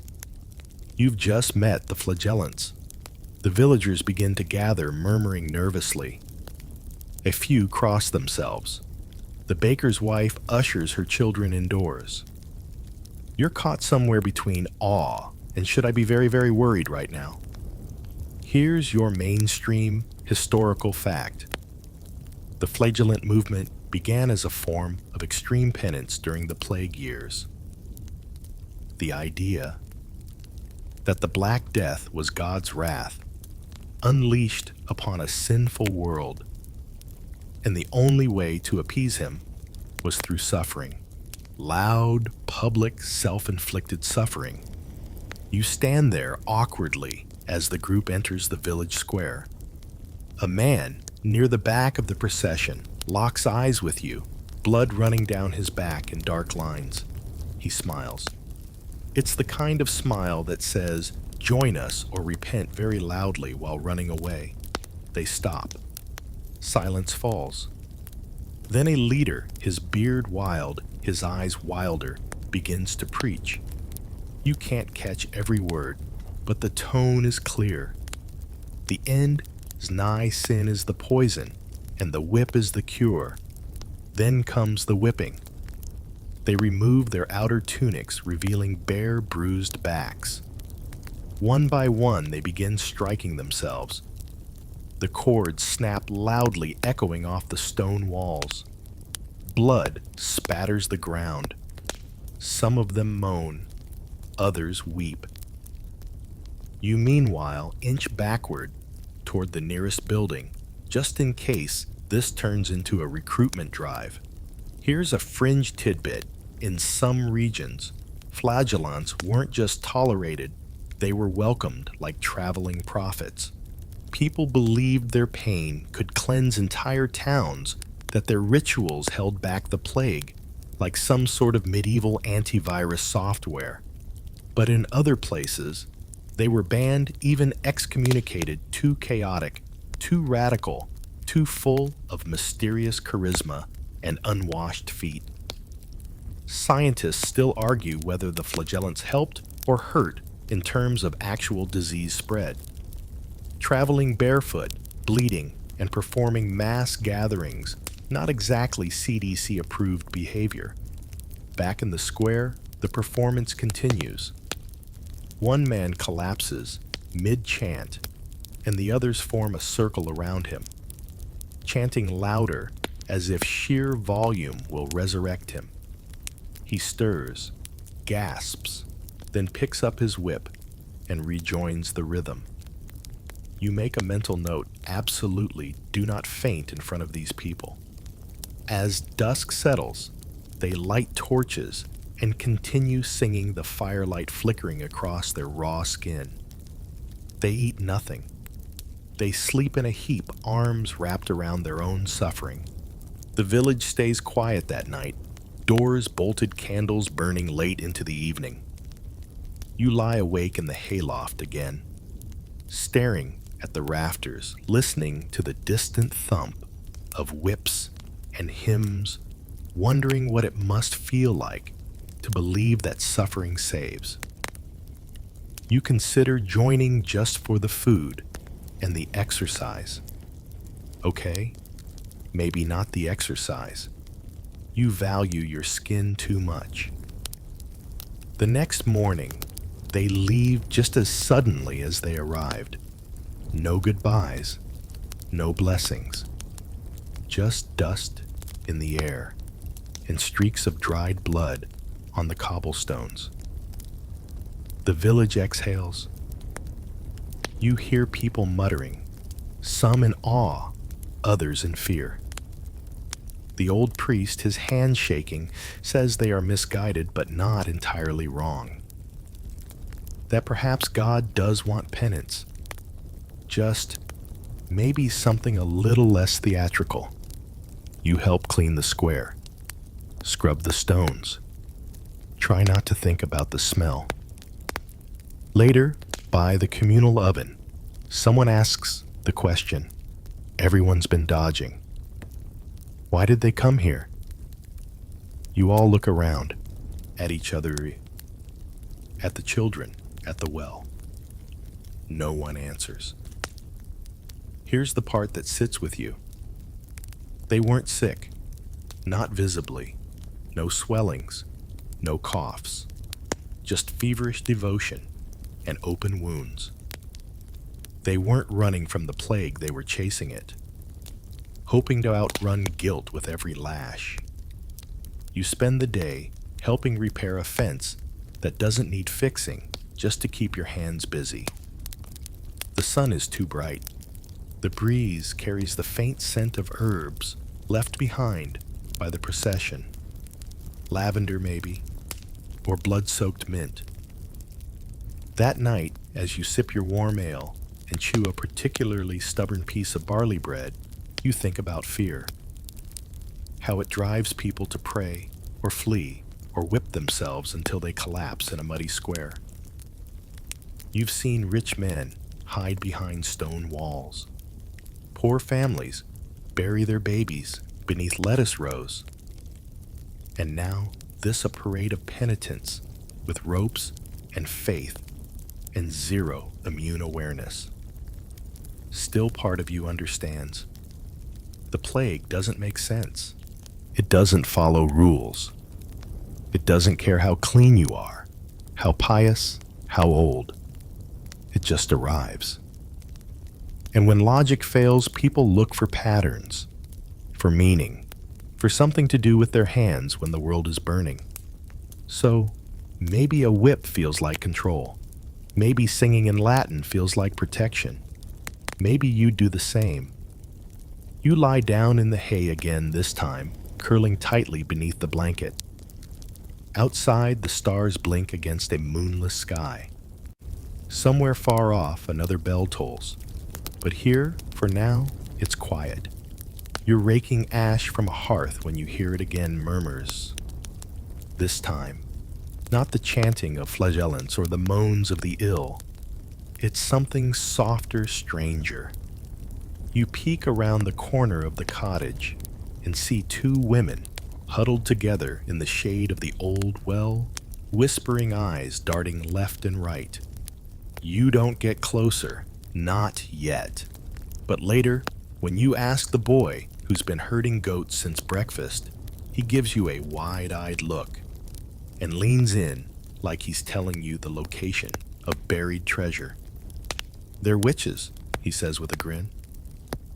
You've just met the flagellants. The villagers begin to gather, murmuring nervously. A few cross themselves. The baker's wife ushers her children indoors. You're caught somewhere between awe and should I be very, very worried right now? Here's your mainstream historical fact. The flagellant movement began as a form of extreme penance during the plague years. The idea that the Black Death was God's wrath, unleashed upon a sinful world, and the only way to appease him was through suffering. Loud, public, self-inflicted suffering. You stand there awkwardly as the group enters the village square. A man near the back of the procession locks eyes with you, blood running down his back in dark lines. He smiles. It's the kind of smile that says, "Join us or repent," very loudly while running away. They stop. Silence falls. Then a leader, his beard wild, his eyes wilder, begins to preach. You can't catch every word, but the tone is clear. The end is nigh, sin is the poison, and the whip is the cure. Then comes the whipping. They remove their outer tunics, revealing bare, bruised backs. One by one, they begin striking themselves. The cords snap loudly, echoing off the stone walls. Blood spatters the ground. Some of them moan, others weep. You meanwhile inch backward toward the nearest building, just in case this turns into a recruitment drive. Here's a fringe tidbit. In some regions, flagellants weren't just tolerated, they were welcomed like traveling prophets. People believed their pain could cleanse entire towns, that their rituals held back the plague, like some sort of medieval antivirus software. But in other places, they were banned, even excommunicated, too chaotic, too radical, too full of mysterious charisma and unwashed feet. Scientists still argue whether the flagellants helped or hurt in terms of actual disease spread. Traveling barefoot, bleeding, and performing mass gatherings, not exactly CDC-approved behavior. Back in the square, the performance continues. One man collapses mid-chant, and the others form a circle around him, chanting louder as if sheer volume will resurrect him. He stirs, gasps, then picks up his whip and rejoins the rhythm. You make a mental note, absolutely do not faint in front of these people. As dusk settles, they light torches and continue singing, the firelight flickering across their raw skin. They eat nothing. They sleep in a heap, arms wrapped around their own suffering. The village stays quiet that night, doors bolted, candles burning late into the evening. You lie awake in the hayloft again, staring at the rafters, listening to the distant thump of whips and hymns, wondering what it must feel like to believe that suffering saves. You consider joining just for the food and the exercise. Okay, maybe not the exercise. You value your skin too much. The next morning, they leave just as suddenly as they arrived. No goodbyes, no blessings. Just dust in the air and streaks of dried blood on the cobblestones. The village exhales. You hear people muttering, some in awe, others in fear. The old priest, his hand shaking, says they are misguided but not entirely wrong. That perhaps God does want penance. Just maybe something a little less theatrical. You help clean the square, scrub the stones. Try not to think about the smell. Later, by the communal oven, someone asks the question everyone's been dodging. Why did they come here? You all look around, at each other, at the children, at the well. No one answers. Here's the part that sits with you. They weren't sick, not visibly, no swellings, no coughs, just feverish devotion and open wounds. They weren't running from the plague, they were chasing it, hoping to outrun guilt with every lash. You spend the day helping repair a fence that doesn't need fixing just to keep your hands busy. The sun is too bright. The breeze carries the faint scent of herbs left behind by the procession. Lavender maybe, or blood-soaked mint. That night, as you sip your warm ale and chew a particularly stubborn piece of barley bread, you think about fear. How it drives people to pray or flee or whip themselves until they collapse in a muddy square. You've seen rich men hide behind stone walls. Poor families bury their babies beneath lettuce rows. And now this a parade of penitence with ropes and faith and zero immune awareness. Still part of you understands. The plague doesn't make sense. It doesn't follow rules. It doesn't care how clean you are, how pious, how old. It just arrives. And when logic fails, people look for patterns, for meaning, for something to do with their hands when the world is burning. So, maybe a whip feels like control. Maybe singing in Latin feels like protection. Maybe you do the same. You lie down in the hay again this time, curling tightly beneath the blanket. Outside, the stars blink against a moonless sky. Somewhere far off, another bell tolls. But here, for now, it's quiet. You're raking ash from a hearth when you hear it again murmurs. This time, not the chanting of flagellants or the moans of the ill. It's something softer, stranger. You peek around the corner of the cottage and see two women huddled together in the shade of the old well, whispering eyes darting left and right. You don't get closer, not yet. But later, when you ask the boy who's been herding goats since breakfast, he gives you a wide-eyed look and leans in like he's telling you the location of buried treasure. They're witches, he says with a grin.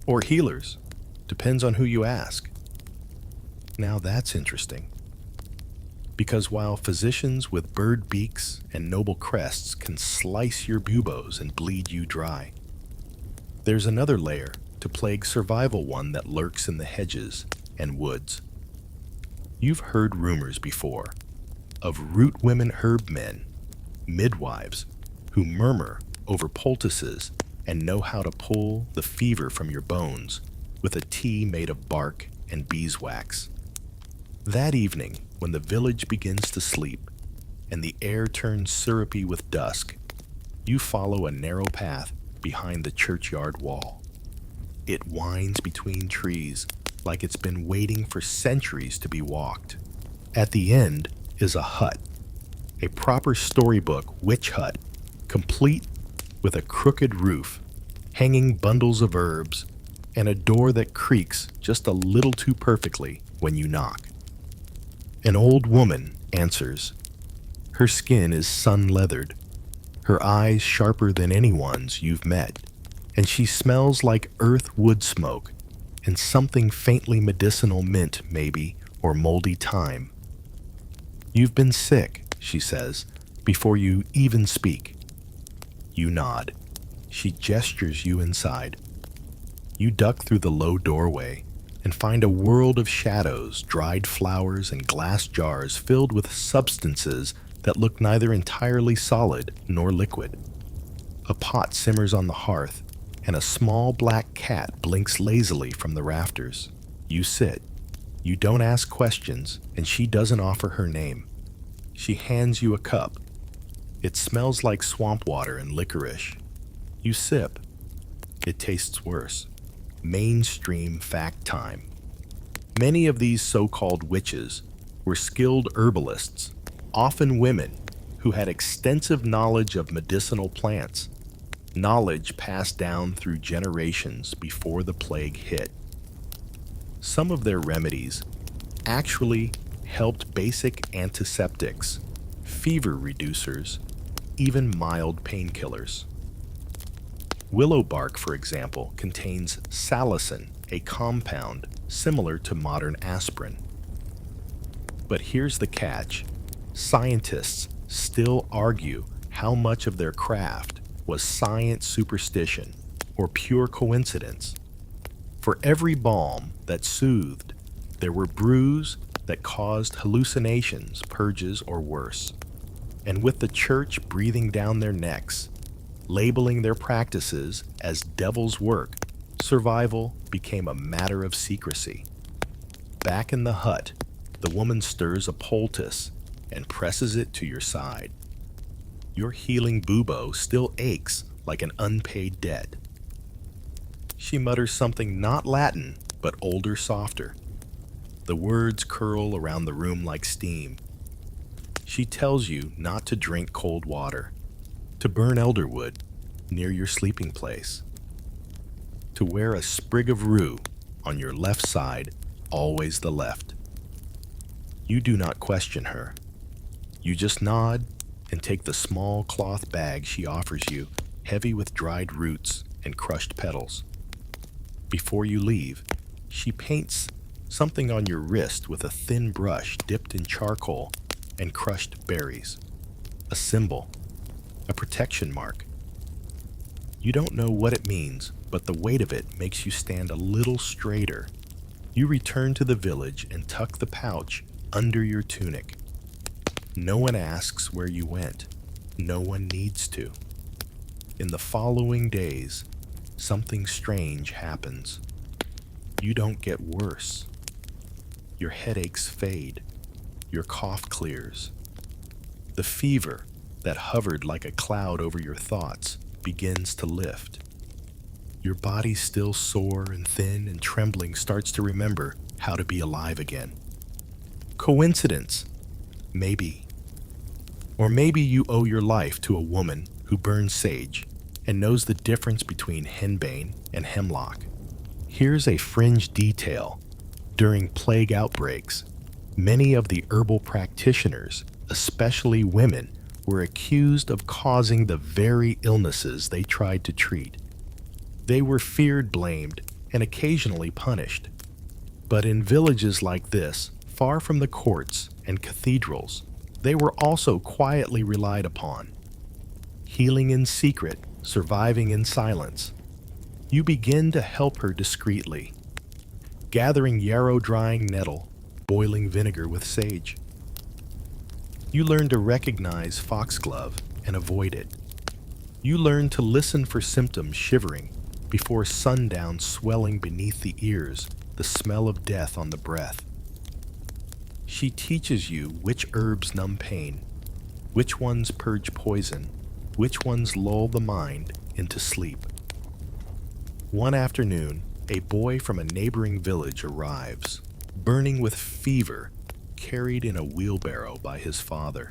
Or healers, depends on who you ask. Now that's interesting. Because while physicians with bird beaks and noble crests can slice your buboes and bleed you dry, there's another layer to plague survival, one that lurks in the hedges and woods. You've heard rumors before of root women herb men, midwives, who murmur over poultices and know how to pull the fever from your bones with a tea made of bark and beeswax. That evening, when the village begins to sleep and the air turns syrupy with dusk, you follow a narrow path behind the churchyard wall. It winds between trees like it's been waiting for centuries to be walked. At the end is a hut, a proper storybook witch hut, complete with a crooked roof, hanging bundles of herbs, and a door that creaks just a little too perfectly when you knock. An old woman answers. Her skin is sun-leathered, her eyes sharper than anyone's you've met, and she smells like earth wood smoke and something faintly medicinal, mint maybe, or moldy thyme. You've been sick, she says, before you even speak. You nod. She gestures you inside. You duck through the low doorway and find a world of shadows, dried flowers, and glass jars filled with substances that look neither entirely solid nor liquid. A pot simmers on the hearth, and a small black cat blinks lazily from the rafters. You sit. You don't ask questions, and she doesn't offer her name. She hands you a cup. It smells like swamp water and licorice. You sip. It tastes worse. Mainstream fact time. Many of these so-called witches were skilled herbalists, often women who had extensive knowledge of medicinal plants, knowledge passed down through generations before the plague hit. Some of their remedies actually helped basic antiseptics, fever reducers, even mild painkillers. Willow bark, for example, contains salicin, a compound similar to modern aspirin. But here's the catch. Scientists still argue how much of their craft was science superstition or pure coincidence. For every balm that soothed, there were brews that caused hallucinations, purges, or worse. And with the church breathing down their necks, labeling their practices as devil's work, survival became a matter of secrecy. Back in the hut, the woman stirs a poultice and presses it to your side. Your healing bubo still aches like an unpaid debt. She mutters something not Latin, but older, softer. The words curl around the room like steam. She tells you not to drink cold water, to burn elderwood near your sleeping place, to wear a sprig of rue on your left side, always the left. You do not question her. You just nod and take the small cloth bag she offers you, heavy with dried roots and crushed petals. Before you leave, she paints something on your wrist with a thin brush dipped in charcoal and crushed berries. A symbol, a protection mark. You don't know what it means, but the weight of it makes you stand a little straighter. You return to the village and tuck the pouch under your tunic. No one asks where you went. No one needs to. In the following days, something strange happens. You don't get worse. Your headaches fade. Your cough clears. The fever that hovered like a cloud over your thoughts begins to lift. Your body, still sore and thin and trembling, starts to remember how to be alive again. Coincidence? Maybe. Or maybe you owe your life to a woman who burns sage and knows the difference between henbane and hemlock. Here's a fringe detail. During plague outbreaks, many of the herbal practitioners, especially women, were accused of causing the very illnesses they tried to treat. They were feared, blamed, and occasionally punished. But in villages like this, far from the courts and cathedrals, they were also quietly relied upon. Healing in secret, surviving in silence. You begin to help her discreetly, gathering yarrow-drying nettle, boiling vinegar with sage. You learn to recognize foxglove and avoid it. You learn to listen for symptoms shivering before sundown swelling beneath the ears, the smell of death on the breath. She teaches you which herbs numb pain, which ones purge poison, which ones lull the mind into sleep. One afternoon, a boy from a neighboring village arrives, burning with fever, carried in a wheelbarrow by his father.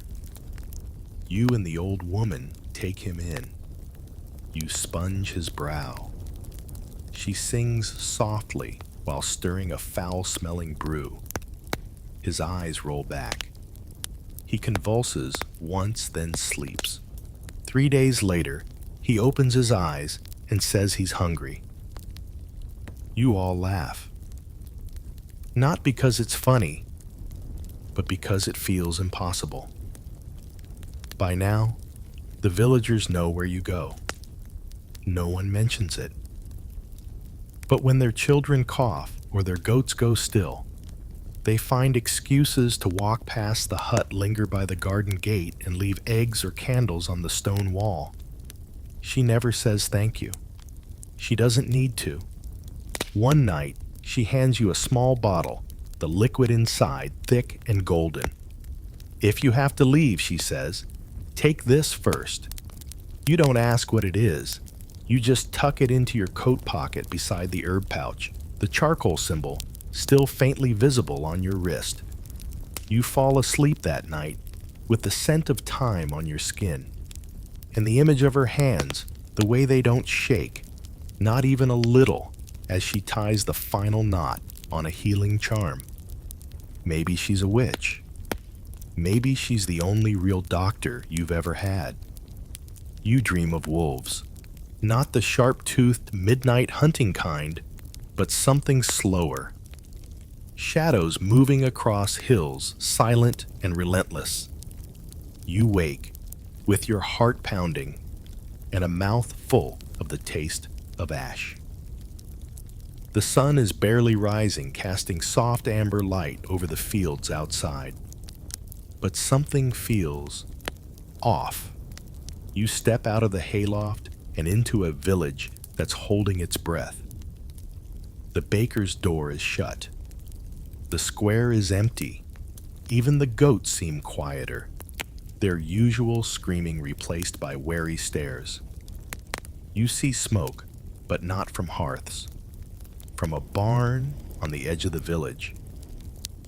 You and the old woman take him in. You sponge his brow. She sings softly while stirring a foul-smelling brew. His eyes roll back. He convulses once, then sleeps. 3 days later, he opens his eyes and says he's hungry. You all laugh. Not because it's funny, but because it feels impossible. By now, the villagers know where you go. No one mentions it. But when their children cough or their goats go still, they find excuses to walk past the hut, linger by the garden gate, and leave eggs or candles on the stone wall. She never says thank you. She doesn't need to. One night, she hands you a small bottle, the liquid inside thick and golden. If you have to leave, she says, take this first. You don't ask what it is. You just tuck it into your coat pocket beside the herb pouch, the charcoal symbol still faintly visible on your wrist. You fall asleep that night with the scent of thyme on your skin, and the image of her hands, the way they don't shake, not even a little, as she ties the final knot on a healing charm. Maybe she's a witch. Maybe she's the only real doctor you've ever had. You dream of wolves, not the sharp-toothed midnight hunting kind, but something slower. Shadows moving across hills, silent and relentless. You wake, with your heart pounding, and a mouth full of the taste of ash. The sun is barely rising, casting soft amber light over the fields outside. But something feels off. You step out of the hayloft and into a village that's holding its breath. The baker's door is shut. The square is empty. Even the goats seem quieter, their usual screaming replaced by wary stares. You see smoke, but not from hearths. From a barn on the edge of the village.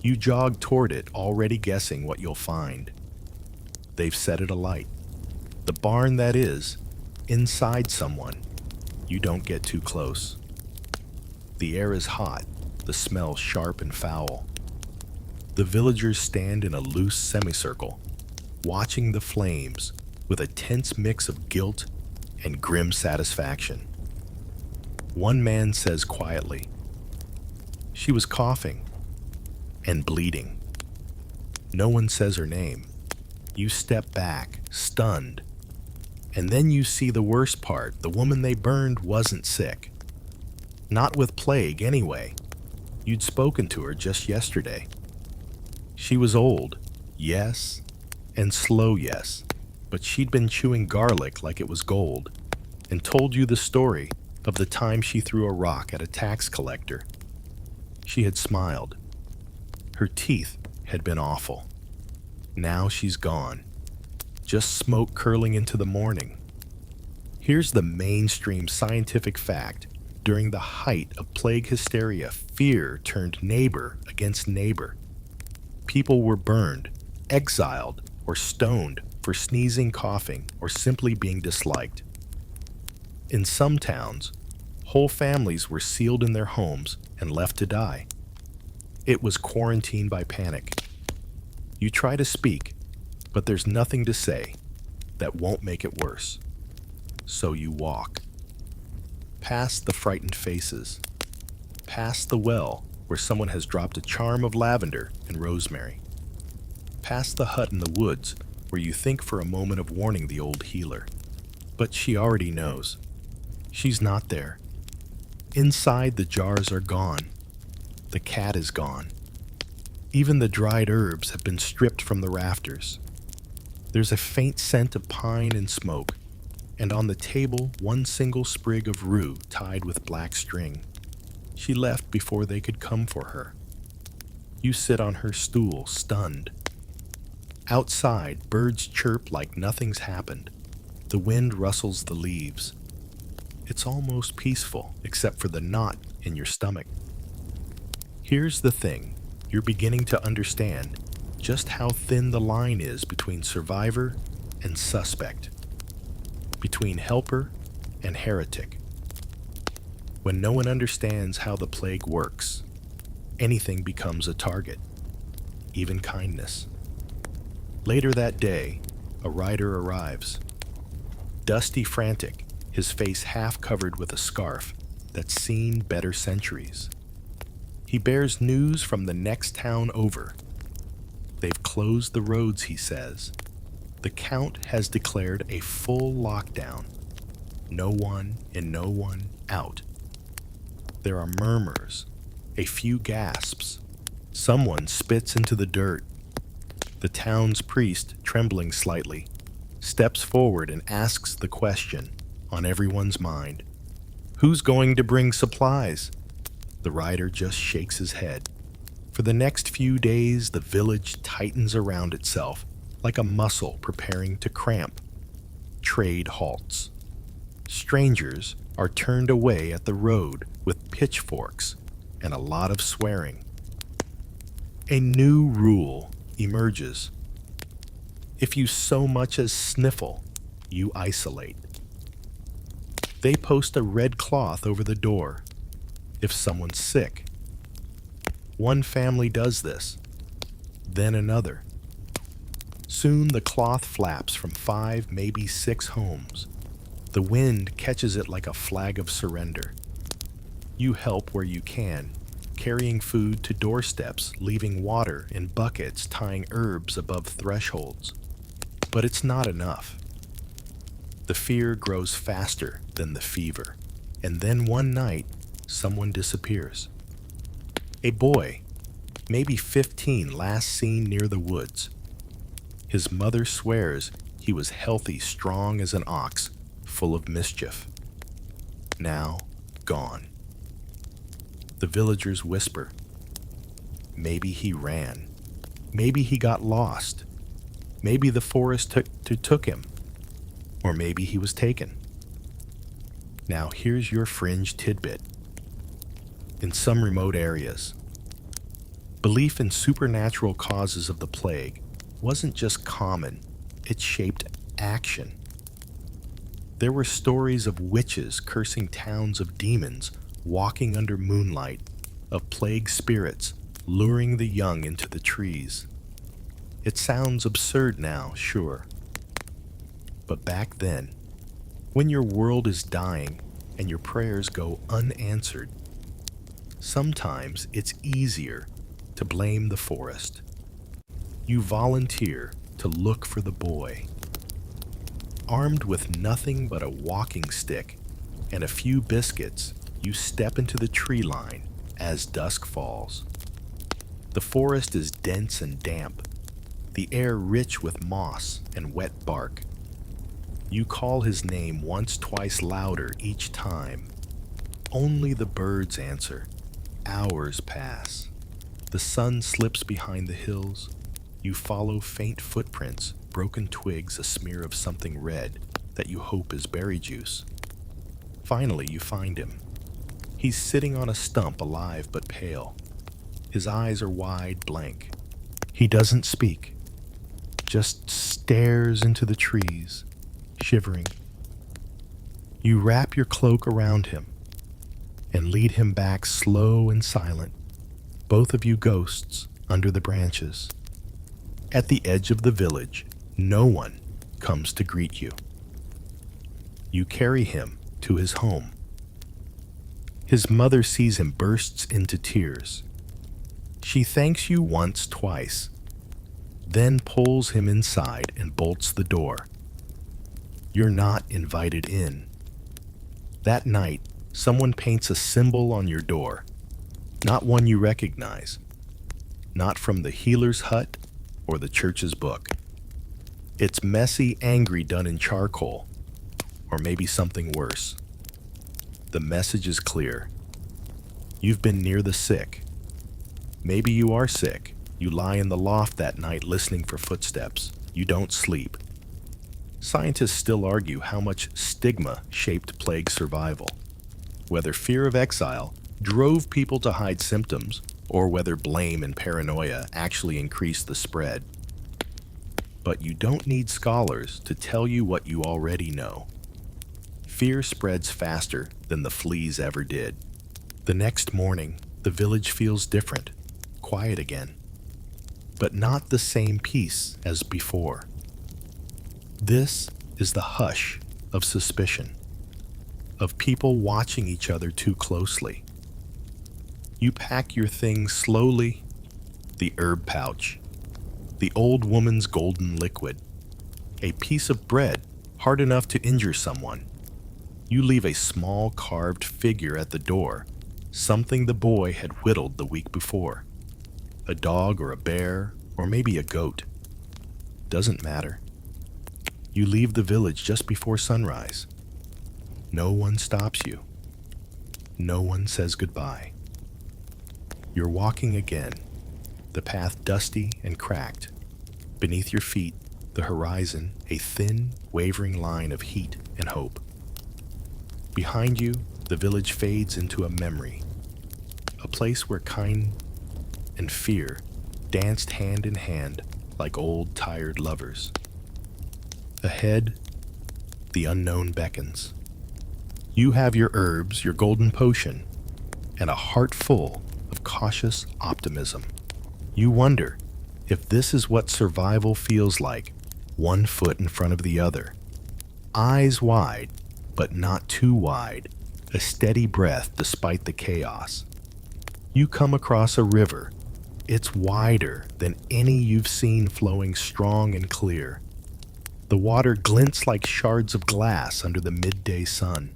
You jog toward it, already guessing what you'll find. They've set it alight. The barn, that is, inside someone. You don't get too close. The air is hot, the smell sharp and foul. The villagers stand in a loose semicircle, watching the flames with a tense mix of guilt and grim satisfaction. One man says quietly, "She was coughing and bleeding." No one says her name. You step back, stunned, and then you see the worst part. The woman they burned wasn't sick. Not with plague, anyway. You'd spoken to her just yesterday. She was old, yes, and slow, yes, but she'd been chewing garlic like it was gold, and told you the story of the time she threw a rock at a tax collector. She had smiled. Her teeth had been awful. Now she's gone. Just smoke curling into the morning. Here's the mainstream scientific fact. During the height of plague hysteria, fear turned neighbor against neighbor. People were burned, exiled, or stoned for sneezing, coughing, or simply being disliked. In some towns, whole families were sealed in their homes and left to die. It was quarantine by panic. You try to speak, but there's nothing to say that won't make it worse. So you walk. Past the frightened faces. Past the well where someone has dropped a charm of lavender and rosemary. Past the hut in the woods where you think for a moment of warning the old healer. But she already knows. She's not there. Inside, the jars are gone. The cat is gone. Even the dried herbs have been stripped from the rafters. There's a faint scent of pine and smoke, and on the table, one single sprig of rue tied with black string. She left before they could come for her. You sit on her stool, stunned. Outside, birds chirp like nothing's happened. The wind rustles the leaves. It's almost peaceful, except for the knot in your stomach. Here's the thing, you're beginning to understand just how thin the line is between survivor and suspect, between helper and heretic. When no one understands how the plague works, anything becomes a target, even kindness. Later that day, a rider arrives, dusty frantic, his face half covered with a scarf that's seen better centuries. He bears news from the next town over. They've closed the roads, he says. The Count has declared a full lockdown. No one in, no one out. There are murmurs, a few gasps. Someone spits into the dirt. The town's priest, trembling slightly, steps forward and asks the question on everyone's mind. Who's going to bring supplies? The rider just shakes his head. For the next few days, the village tightens around itself like a muscle preparing to cramp. Trade halts. Strangers are turned away at the road with pitchforks and a lot of swearing. A new rule emerges. If you so much as sniffle, you isolate. They post a red cloth over the door if someone's sick. One family does this, then another. Soon the cloth flaps from 5, maybe 6 homes. The wind catches it like a flag of surrender. You help where you can, carrying food to doorsteps, leaving water in buckets, tying herbs above thresholds. But it's not enough. The fear grows faster than the fever, and then one night, someone disappears. A boy, maybe 15, last seen near the woods. His mother swears he was healthy, strong as an ox, full of mischief. Now, gone. The villagers whisper. Maybe he ran. Maybe he got lost. Maybe the forest took him. Or maybe he was taken. Now here's your fringe tidbit. In some remote areas, belief in supernatural causes of the plague wasn't just common, it shaped action. There were stories of witches cursing towns of demons walking under moonlight, of plague spirits luring the young into the trees. It sounds absurd now, sure. But back then, when your world is dying and your prayers go unanswered, sometimes it's easier to blame the forest. You volunteer to look for the boy. Armed with nothing but a walking stick and a few biscuits, you step into the tree line as dusk falls. The forest is dense and damp, the air rich with moss and wet bark. You call his name once, twice louder each time. Only the birds answer. Hours pass. The sun slips behind the hills. You follow faint footprints, broken twigs, a smear of something red that you hope is berry juice. Finally, you find him. He's sitting on a stump, alive but pale. His eyes are wide, blank. He doesn't speak, just stares into the trees, shivering. You wrap your cloak around him and lead him back slow and silent, both of you ghosts under the branches. At the edge of the village, no one comes to greet you. You carry him to his home. His mother sees him, bursts into tears. She thanks you once, twice, then pulls him inside and bolts the door. You're not invited in. That night, someone paints a symbol on your door, not one you recognize, not from the healer's hut or the church's book. It's messy, angry, done in charcoal, or maybe something worse. The message is clear. You've been near the sick. Maybe you are sick. You lie in the loft that night listening for footsteps. You don't sleep. Scientists still argue how much stigma shaped plague survival, whether fear of exile drove people to hide symptoms, or whether blame and paranoia actually increased the spread. But you don't need scholars to tell you what you already know. Fear spreads faster than the fleas ever did. The next morning, the village feels different, quiet again, but not the same peace as before. This is the hush of suspicion, of people watching each other too closely. You pack your things slowly, the herb pouch, the old woman's golden liquid, a piece of bread hard enough to injure someone. You leave a small carved figure at the door, something the boy had whittled the week before. A dog or a bear or maybe a goat. Doesn't matter. You leave the village just before sunrise. No one stops you. No one says goodbye. You're walking again, the path dusty and cracked. Beneath your feet, the horizon, a thin, wavering line of heat and hope. Behind you, the village fades into a memory, a place where kind and fear danced hand in hand like old, tired lovers. Ahead, the unknown beckons. You have your herbs, your golden potion, and a heart full of cautious optimism. You wonder if this is what survival feels like, one foot in front of the other. Eyes wide, but not too wide, a steady breath despite the chaos. You come across a river. It's wider than any you've seen, flowing strong and clear. The water glints like shards of glass under the midday sun.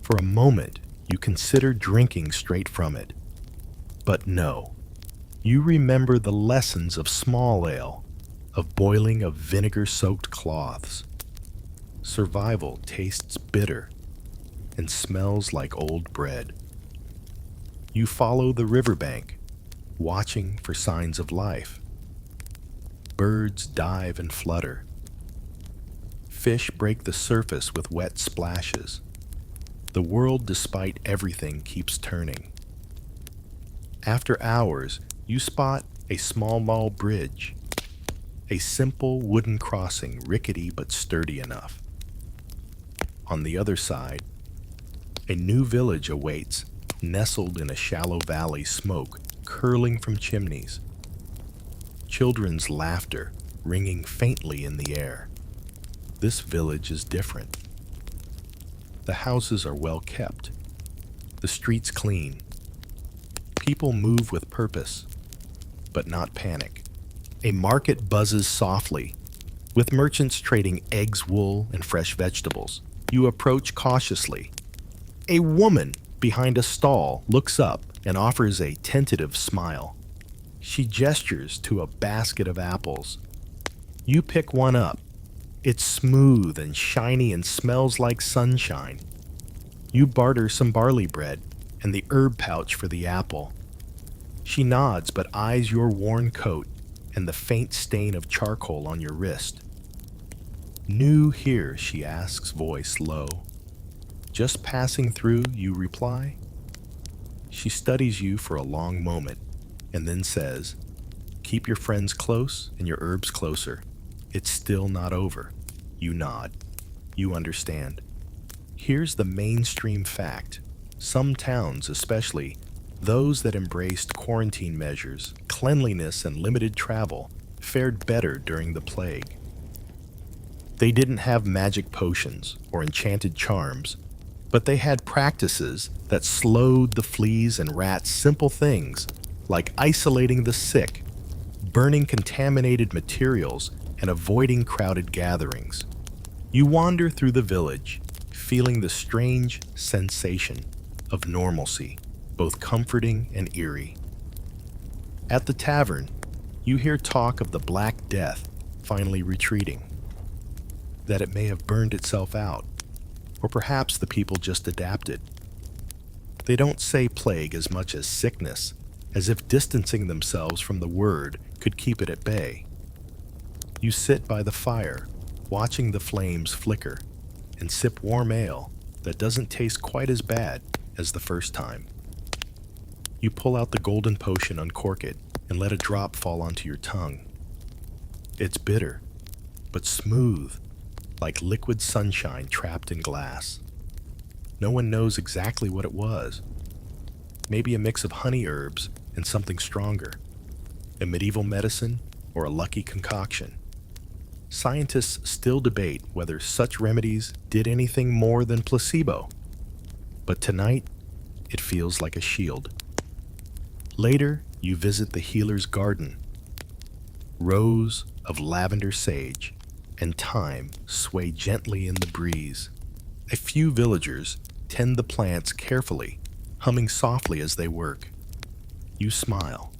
For a moment, you consider drinking straight from it. But no. You remember the lessons of small ale, of boiling of vinegar-soaked cloths. Survival tastes bitter and smells like old bread. You follow the riverbank, watching for signs of life. Birds dive and flutter. Fish break the surface with wet splashes. The world, despite everything, keeps turning. After hours, you spot a small bridge, a simple wooden crossing, rickety but sturdy enough. On the other side, a new village awaits, nestled in a shallow valley, smoke curling from chimneys. Children's laughter ringing faintly in the air. This village is different. The houses are well kept, the streets clean. People move with purpose, but not panic. A market buzzes softly, with merchants trading eggs, wool, and fresh vegetables. You approach cautiously. A woman behind a stall looks up and offers a tentative smile. She gestures to a basket of apples. You pick one up. It's smooth and shiny and smells like sunshine. You barter some barley bread and the herb pouch for the apple. She nods but eyes your worn coat and the faint stain of charcoal on your wrist. "New here?" she asks, voice low. "Just passing through," you reply. She studies you for a long moment and then says, "Keep your friends close and your herbs closer. It's still not over." You nod. You understand. Here's the mainstream fact. Some towns, especially those that embraced quarantine measures, cleanliness, and limited travel, fared better during the plague. They didn't have magic potions or enchanted charms, but they had practices that slowed the fleas and rats, simple things like isolating the sick, burning contaminated materials, and avoiding crowded gatherings. You wander through the village, feeling the strange sensation of normalcy, both comforting and eerie. At the tavern, you hear talk of the Black Death finally retreating, that it may have burned itself out, or perhaps the people just adapted. They don't say plague as much as sickness, as if distancing themselves from the word could keep it at bay. You sit by the fire, watching the flames flicker and sip warm ale that doesn't taste quite as bad as the first time. You pull out the golden potion, uncork it, and let a drop fall onto your tongue. It's bitter, but smooth, like liquid sunshine trapped in glass. No one knows exactly what it was. Maybe a mix of honey herbs and something stronger, a medieval medicine or a lucky concoction. Scientists still debate whether such remedies did anything more than placebo. But tonight, it feels like a shield. Later, you visit the healer's garden. Rows of lavender sage and thyme sway gently in the breeze. A few villagers tend the plants carefully, humming softly as they work. You smile.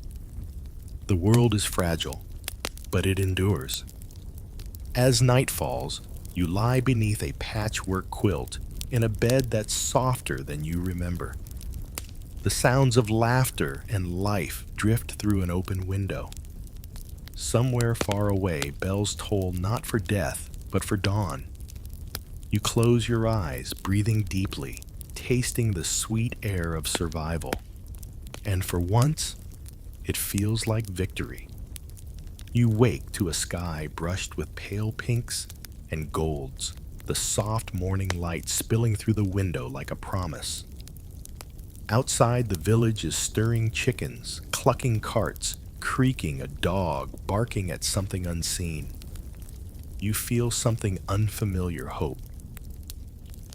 The world is fragile, but it endures. As night falls, you lie beneath a patchwork quilt in a bed that's softer than you remember. The sounds of laughter and life drift through an open window. Somewhere far away, bells toll not for death, but for dawn. You close your eyes, breathing deeply, tasting the sweet air of survival. And for once, it feels like victory. You wake to a sky brushed with pale pinks and golds, the soft morning light spilling through the window like a promise. Outside, the village is stirring chickens, clucking carts, creaking a dog, barking at something unseen. You feel something unfamiliar hope.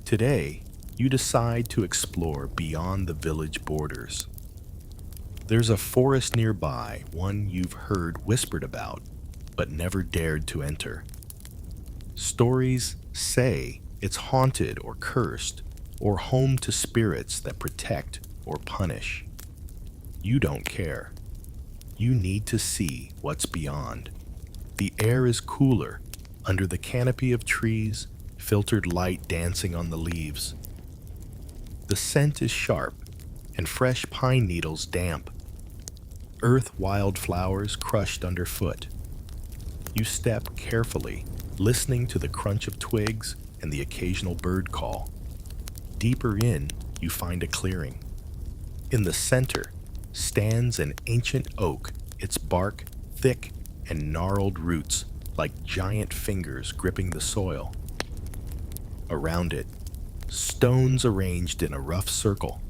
Today, you decide to explore beyond the village borders. There's a forest nearby, one you've heard whispered about, but never dared to enter. Stories say it's haunted or cursed, or home to spirits that protect or punish. You don't care. You need to see what's beyond. The air is cooler, under the canopy of trees, filtered light dancing on the leaves. The scent is sharp, and fresh pine needles damp. Earth wildflowers crushed underfoot. You step carefully, listening to the crunch of twigs and the occasional bird call. Deeper in, you find a clearing. In the center stands an ancient oak, its bark thick and gnarled roots like giant fingers gripping the soil. Around it, stones arranged in a rough circle.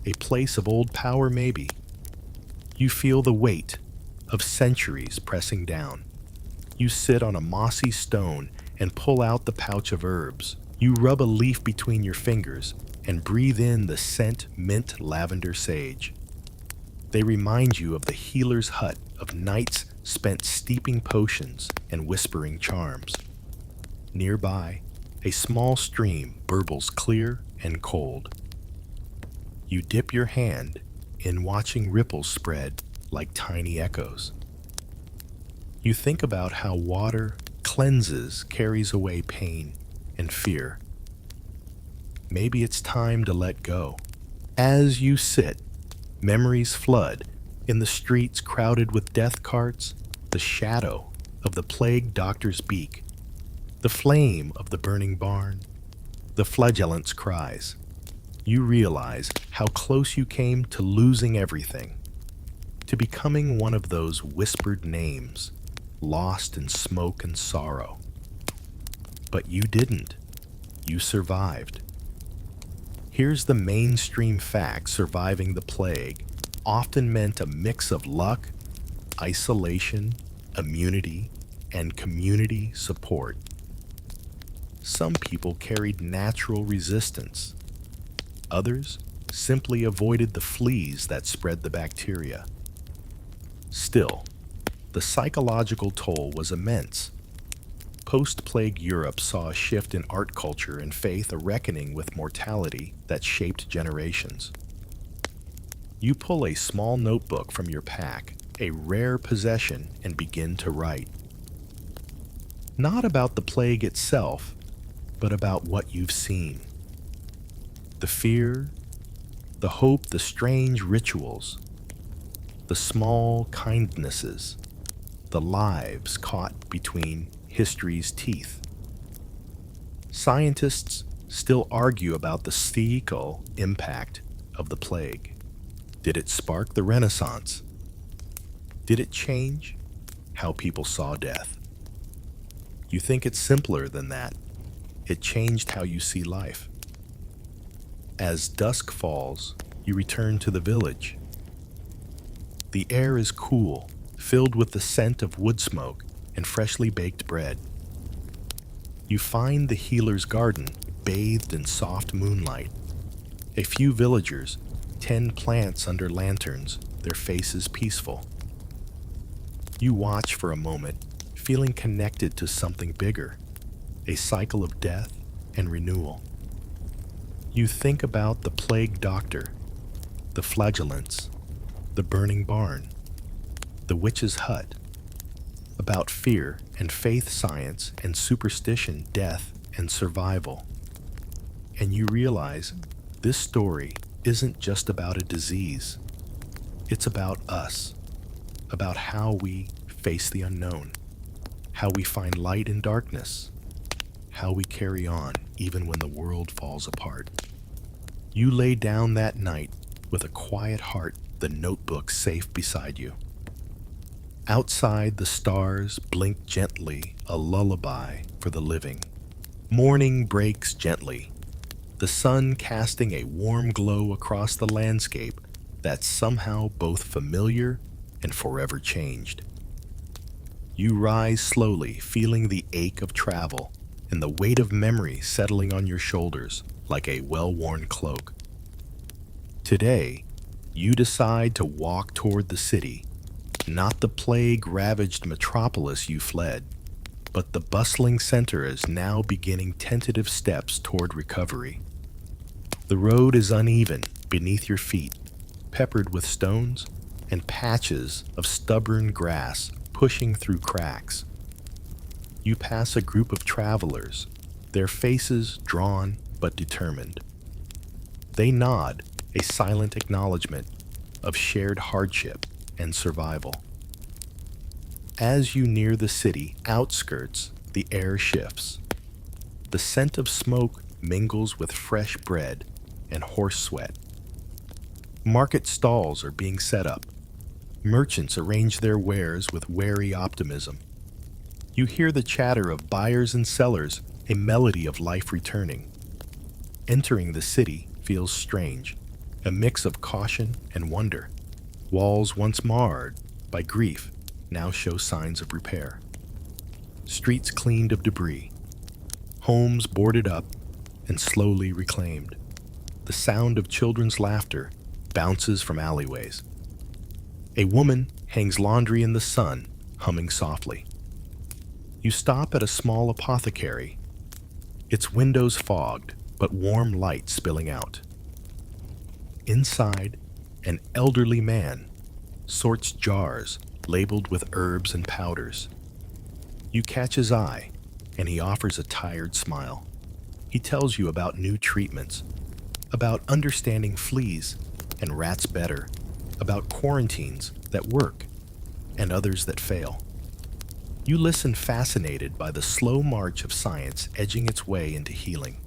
A place of old power, maybe. You feel the weight of centuries pressing down. You sit on a mossy stone and pull out the pouch of herbs. You rub a leaf between your fingers and breathe in the scent mint lavender sage. They remind you of the healer's hut, of nights spent steeping potions and whispering charms. Nearby, a small stream burbles clear and cold. You dip your hand in, watching ripples spread like tiny echoes. You think about how water cleanses, carries away pain and fear. Maybe it's time to let go. As you sit, memories flood. In the streets crowded with death carts, the shadow of the plague doctor's beak, the flame of the burning barn, the flagellant's cries. You realize how close you came to losing everything, to becoming one of those whispered names, lost in smoke and sorrow. But you didn't. You survived. Here's the mainstream fact: surviving the plague often meant a mix of luck, isolation, immunity, and community support. Some people carried natural resistance. Others simply avoided the fleas that spread the bacteria. Still, the psychological toll was immense. Post-plague Europe saw a shift in art culture and faith, a reckoning with mortality that shaped generations. You pull a small notebook from your pack, a rare possession, and begin to write. Not about the plague itself, but about what you've seen. The fear, the hope, the strange rituals, the small kindnesses, the lives caught between history's teeth. Scientists still argue about the psychical impact of the plague. Did it spark the Renaissance? Did it change how people saw death? You think it's simpler than that. It changed how you see life. As dusk falls, you return to the village. The air is cool, filled with the scent of wood smoke and freshly baked bread. You find the healer's garden bathed in soft moonlight. A few villagers tend plants under lanterns, their faces peaceful. You watch for a moment, feeling connected to something bigger, a cycle of death and renewal. You think about the plague doctor, the flagellants, the burning barn, the witch's hut, about fear and faith science and superstition, death and survival. And you realize this story isn't just about a disease. It's about us, about how we face the unknown, how we find light in darkness, how we carry on even when the world falls apart. You lay down that night with a quiet heart, the notebook safe beside you. Outside, the stars blink gently, a lullaby for the living. Morning breaks gently, the sun casting a warm glow across the landscape that's somehow both familiar and forever changed. You rise slowly, feeling the ache of travel and the weight of memory settling on your shoulders like a well-worn cloak. Today, you decide to walk toward the city, not the plague-ravaged metropolis you fled, but the bustling center is now beginning tentative steps toward recovery. The road is uneven beneath your feet, peppered with stones and patches of stubborn grass pushing through cracks. You pass a group of travelers, their faces drawn but determined. They nod, a silent acknowledgement of shared hardship and survival. As you near the city outskirts, the air shifts. The scent of smoke mingles with fresh bread and horse sweat. Market stalls are being set up. Merchants arrange their wares with wary optimism. You hear the chatter of buyers and sellers, a melody of life returning. Entering the city feels strange, a mix of caution and wonder. Walls once marred by grief now show signs of repair. Streets cleaned of debris. Homes boarded up and slowly reclaimed. The sound of children's laughter bounces from alleyways. A woman hangs laundry in the sun, humming softly. You stop at a small apothecary, its windows fogged, but warm light spilling out. Inside, an elderly man sorts jars labeled with herbs and powders. You catch his eye, and he offers a tired smile. He tells you about new treatments, about understanding fleas and rats better, about quarantines that work and others that fail. You listen fascinated by the slow march of science edging its way into healing.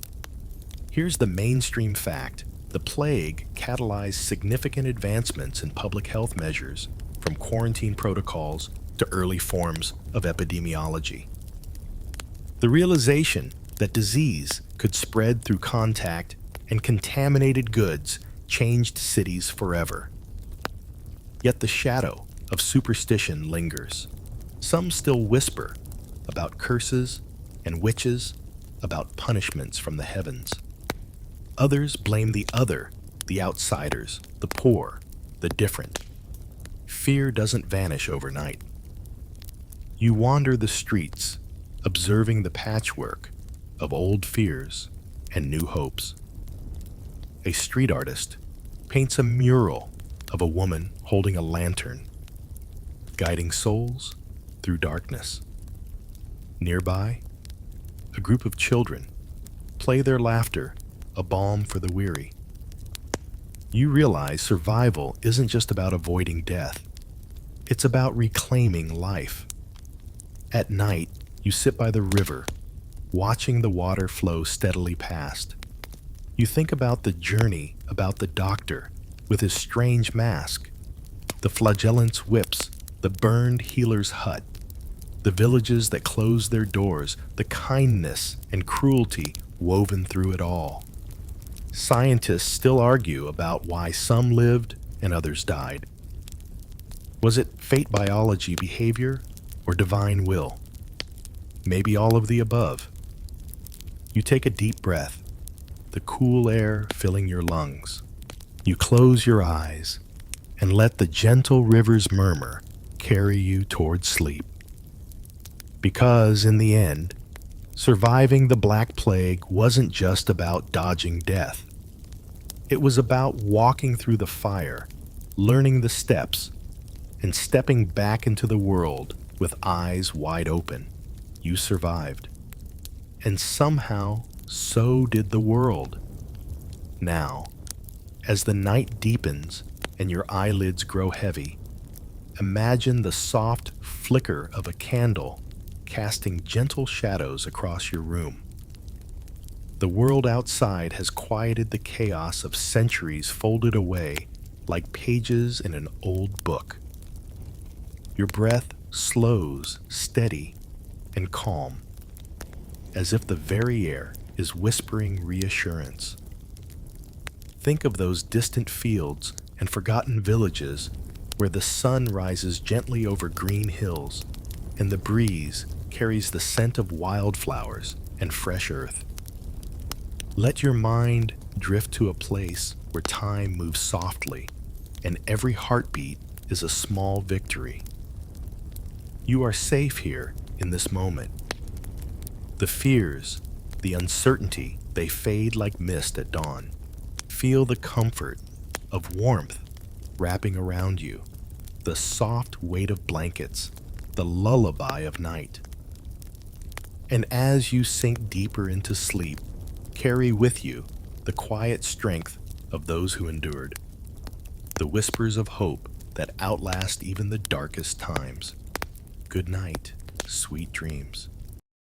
Here's the mainstream fact. The plague catalyzed significant advancements in public health measures, from quarantine protocols to early forms of epidemiology. The realization that disease could spread through contact and contaminated goods changed cities forever. Yet the shadow of superstition lingers. Some still whisper about curses and witches, about punishments from the heavens. Others blame the other, the outsiders, the poor, the different. Fear doesn't vanish overnight. You wander the streets, observing the patchwork of old fears and new hopes. A street artist paints a mural of a woman holding a lantern, guiding souls through darkness. Nearby, a group of children play their laughter, a balm for the weary. You realize survival isn't just about avoiding death. It's about reclaiming life. At night, You sit by the river, watching the water flow steadily past. You think about the journey, about the doctor with his strange mask, the flagellant's whips, the burned healer's hut, the villages that closed their doors, the kindness and cruelty woven through it all. Scientists still argue about why some lived and others died. Was it fate, biology, behavior, or divine will? Maybe all of the above. You take a deep breath, the cool air filling your lungs. You close your eyes and let the gentle river's murmur carry you toward sleep. Because in the end, surviving the Black Plague wasn't just about dodging death. It was about walking through the fire, learning the steps, and stepping back into the world with eyes wide open. You survived. And somehow, so did the world. Now, as the night deepens and your eyelids grow heavy, imagine the soft flicker of a candle casting gentle shadows across your room. The world outside has quieted the chaos of centuries folded away like pages in an old book. Your breath slows, steady, and calm, as if the very air is whispering reassurance. Think of those distant fields and forgotten villages where the sun rises gently over green hills and the breeze carries the scent of wildflowers and fresh earth. Let your mind drift to a place where time moves softly and every heartbeat is a small victory. You are safe here in this moment. The fears, the uncertainty, they fade like mist at dawn. Feel the comfort of warmth wrapping around you, the soft weight of blankets, the lullaby of night. And as you sink deeper into sleep, carry with you the quiet strength of those who endured, the whispers of hope that outlast even the darkest times. Good night, sweet dreams.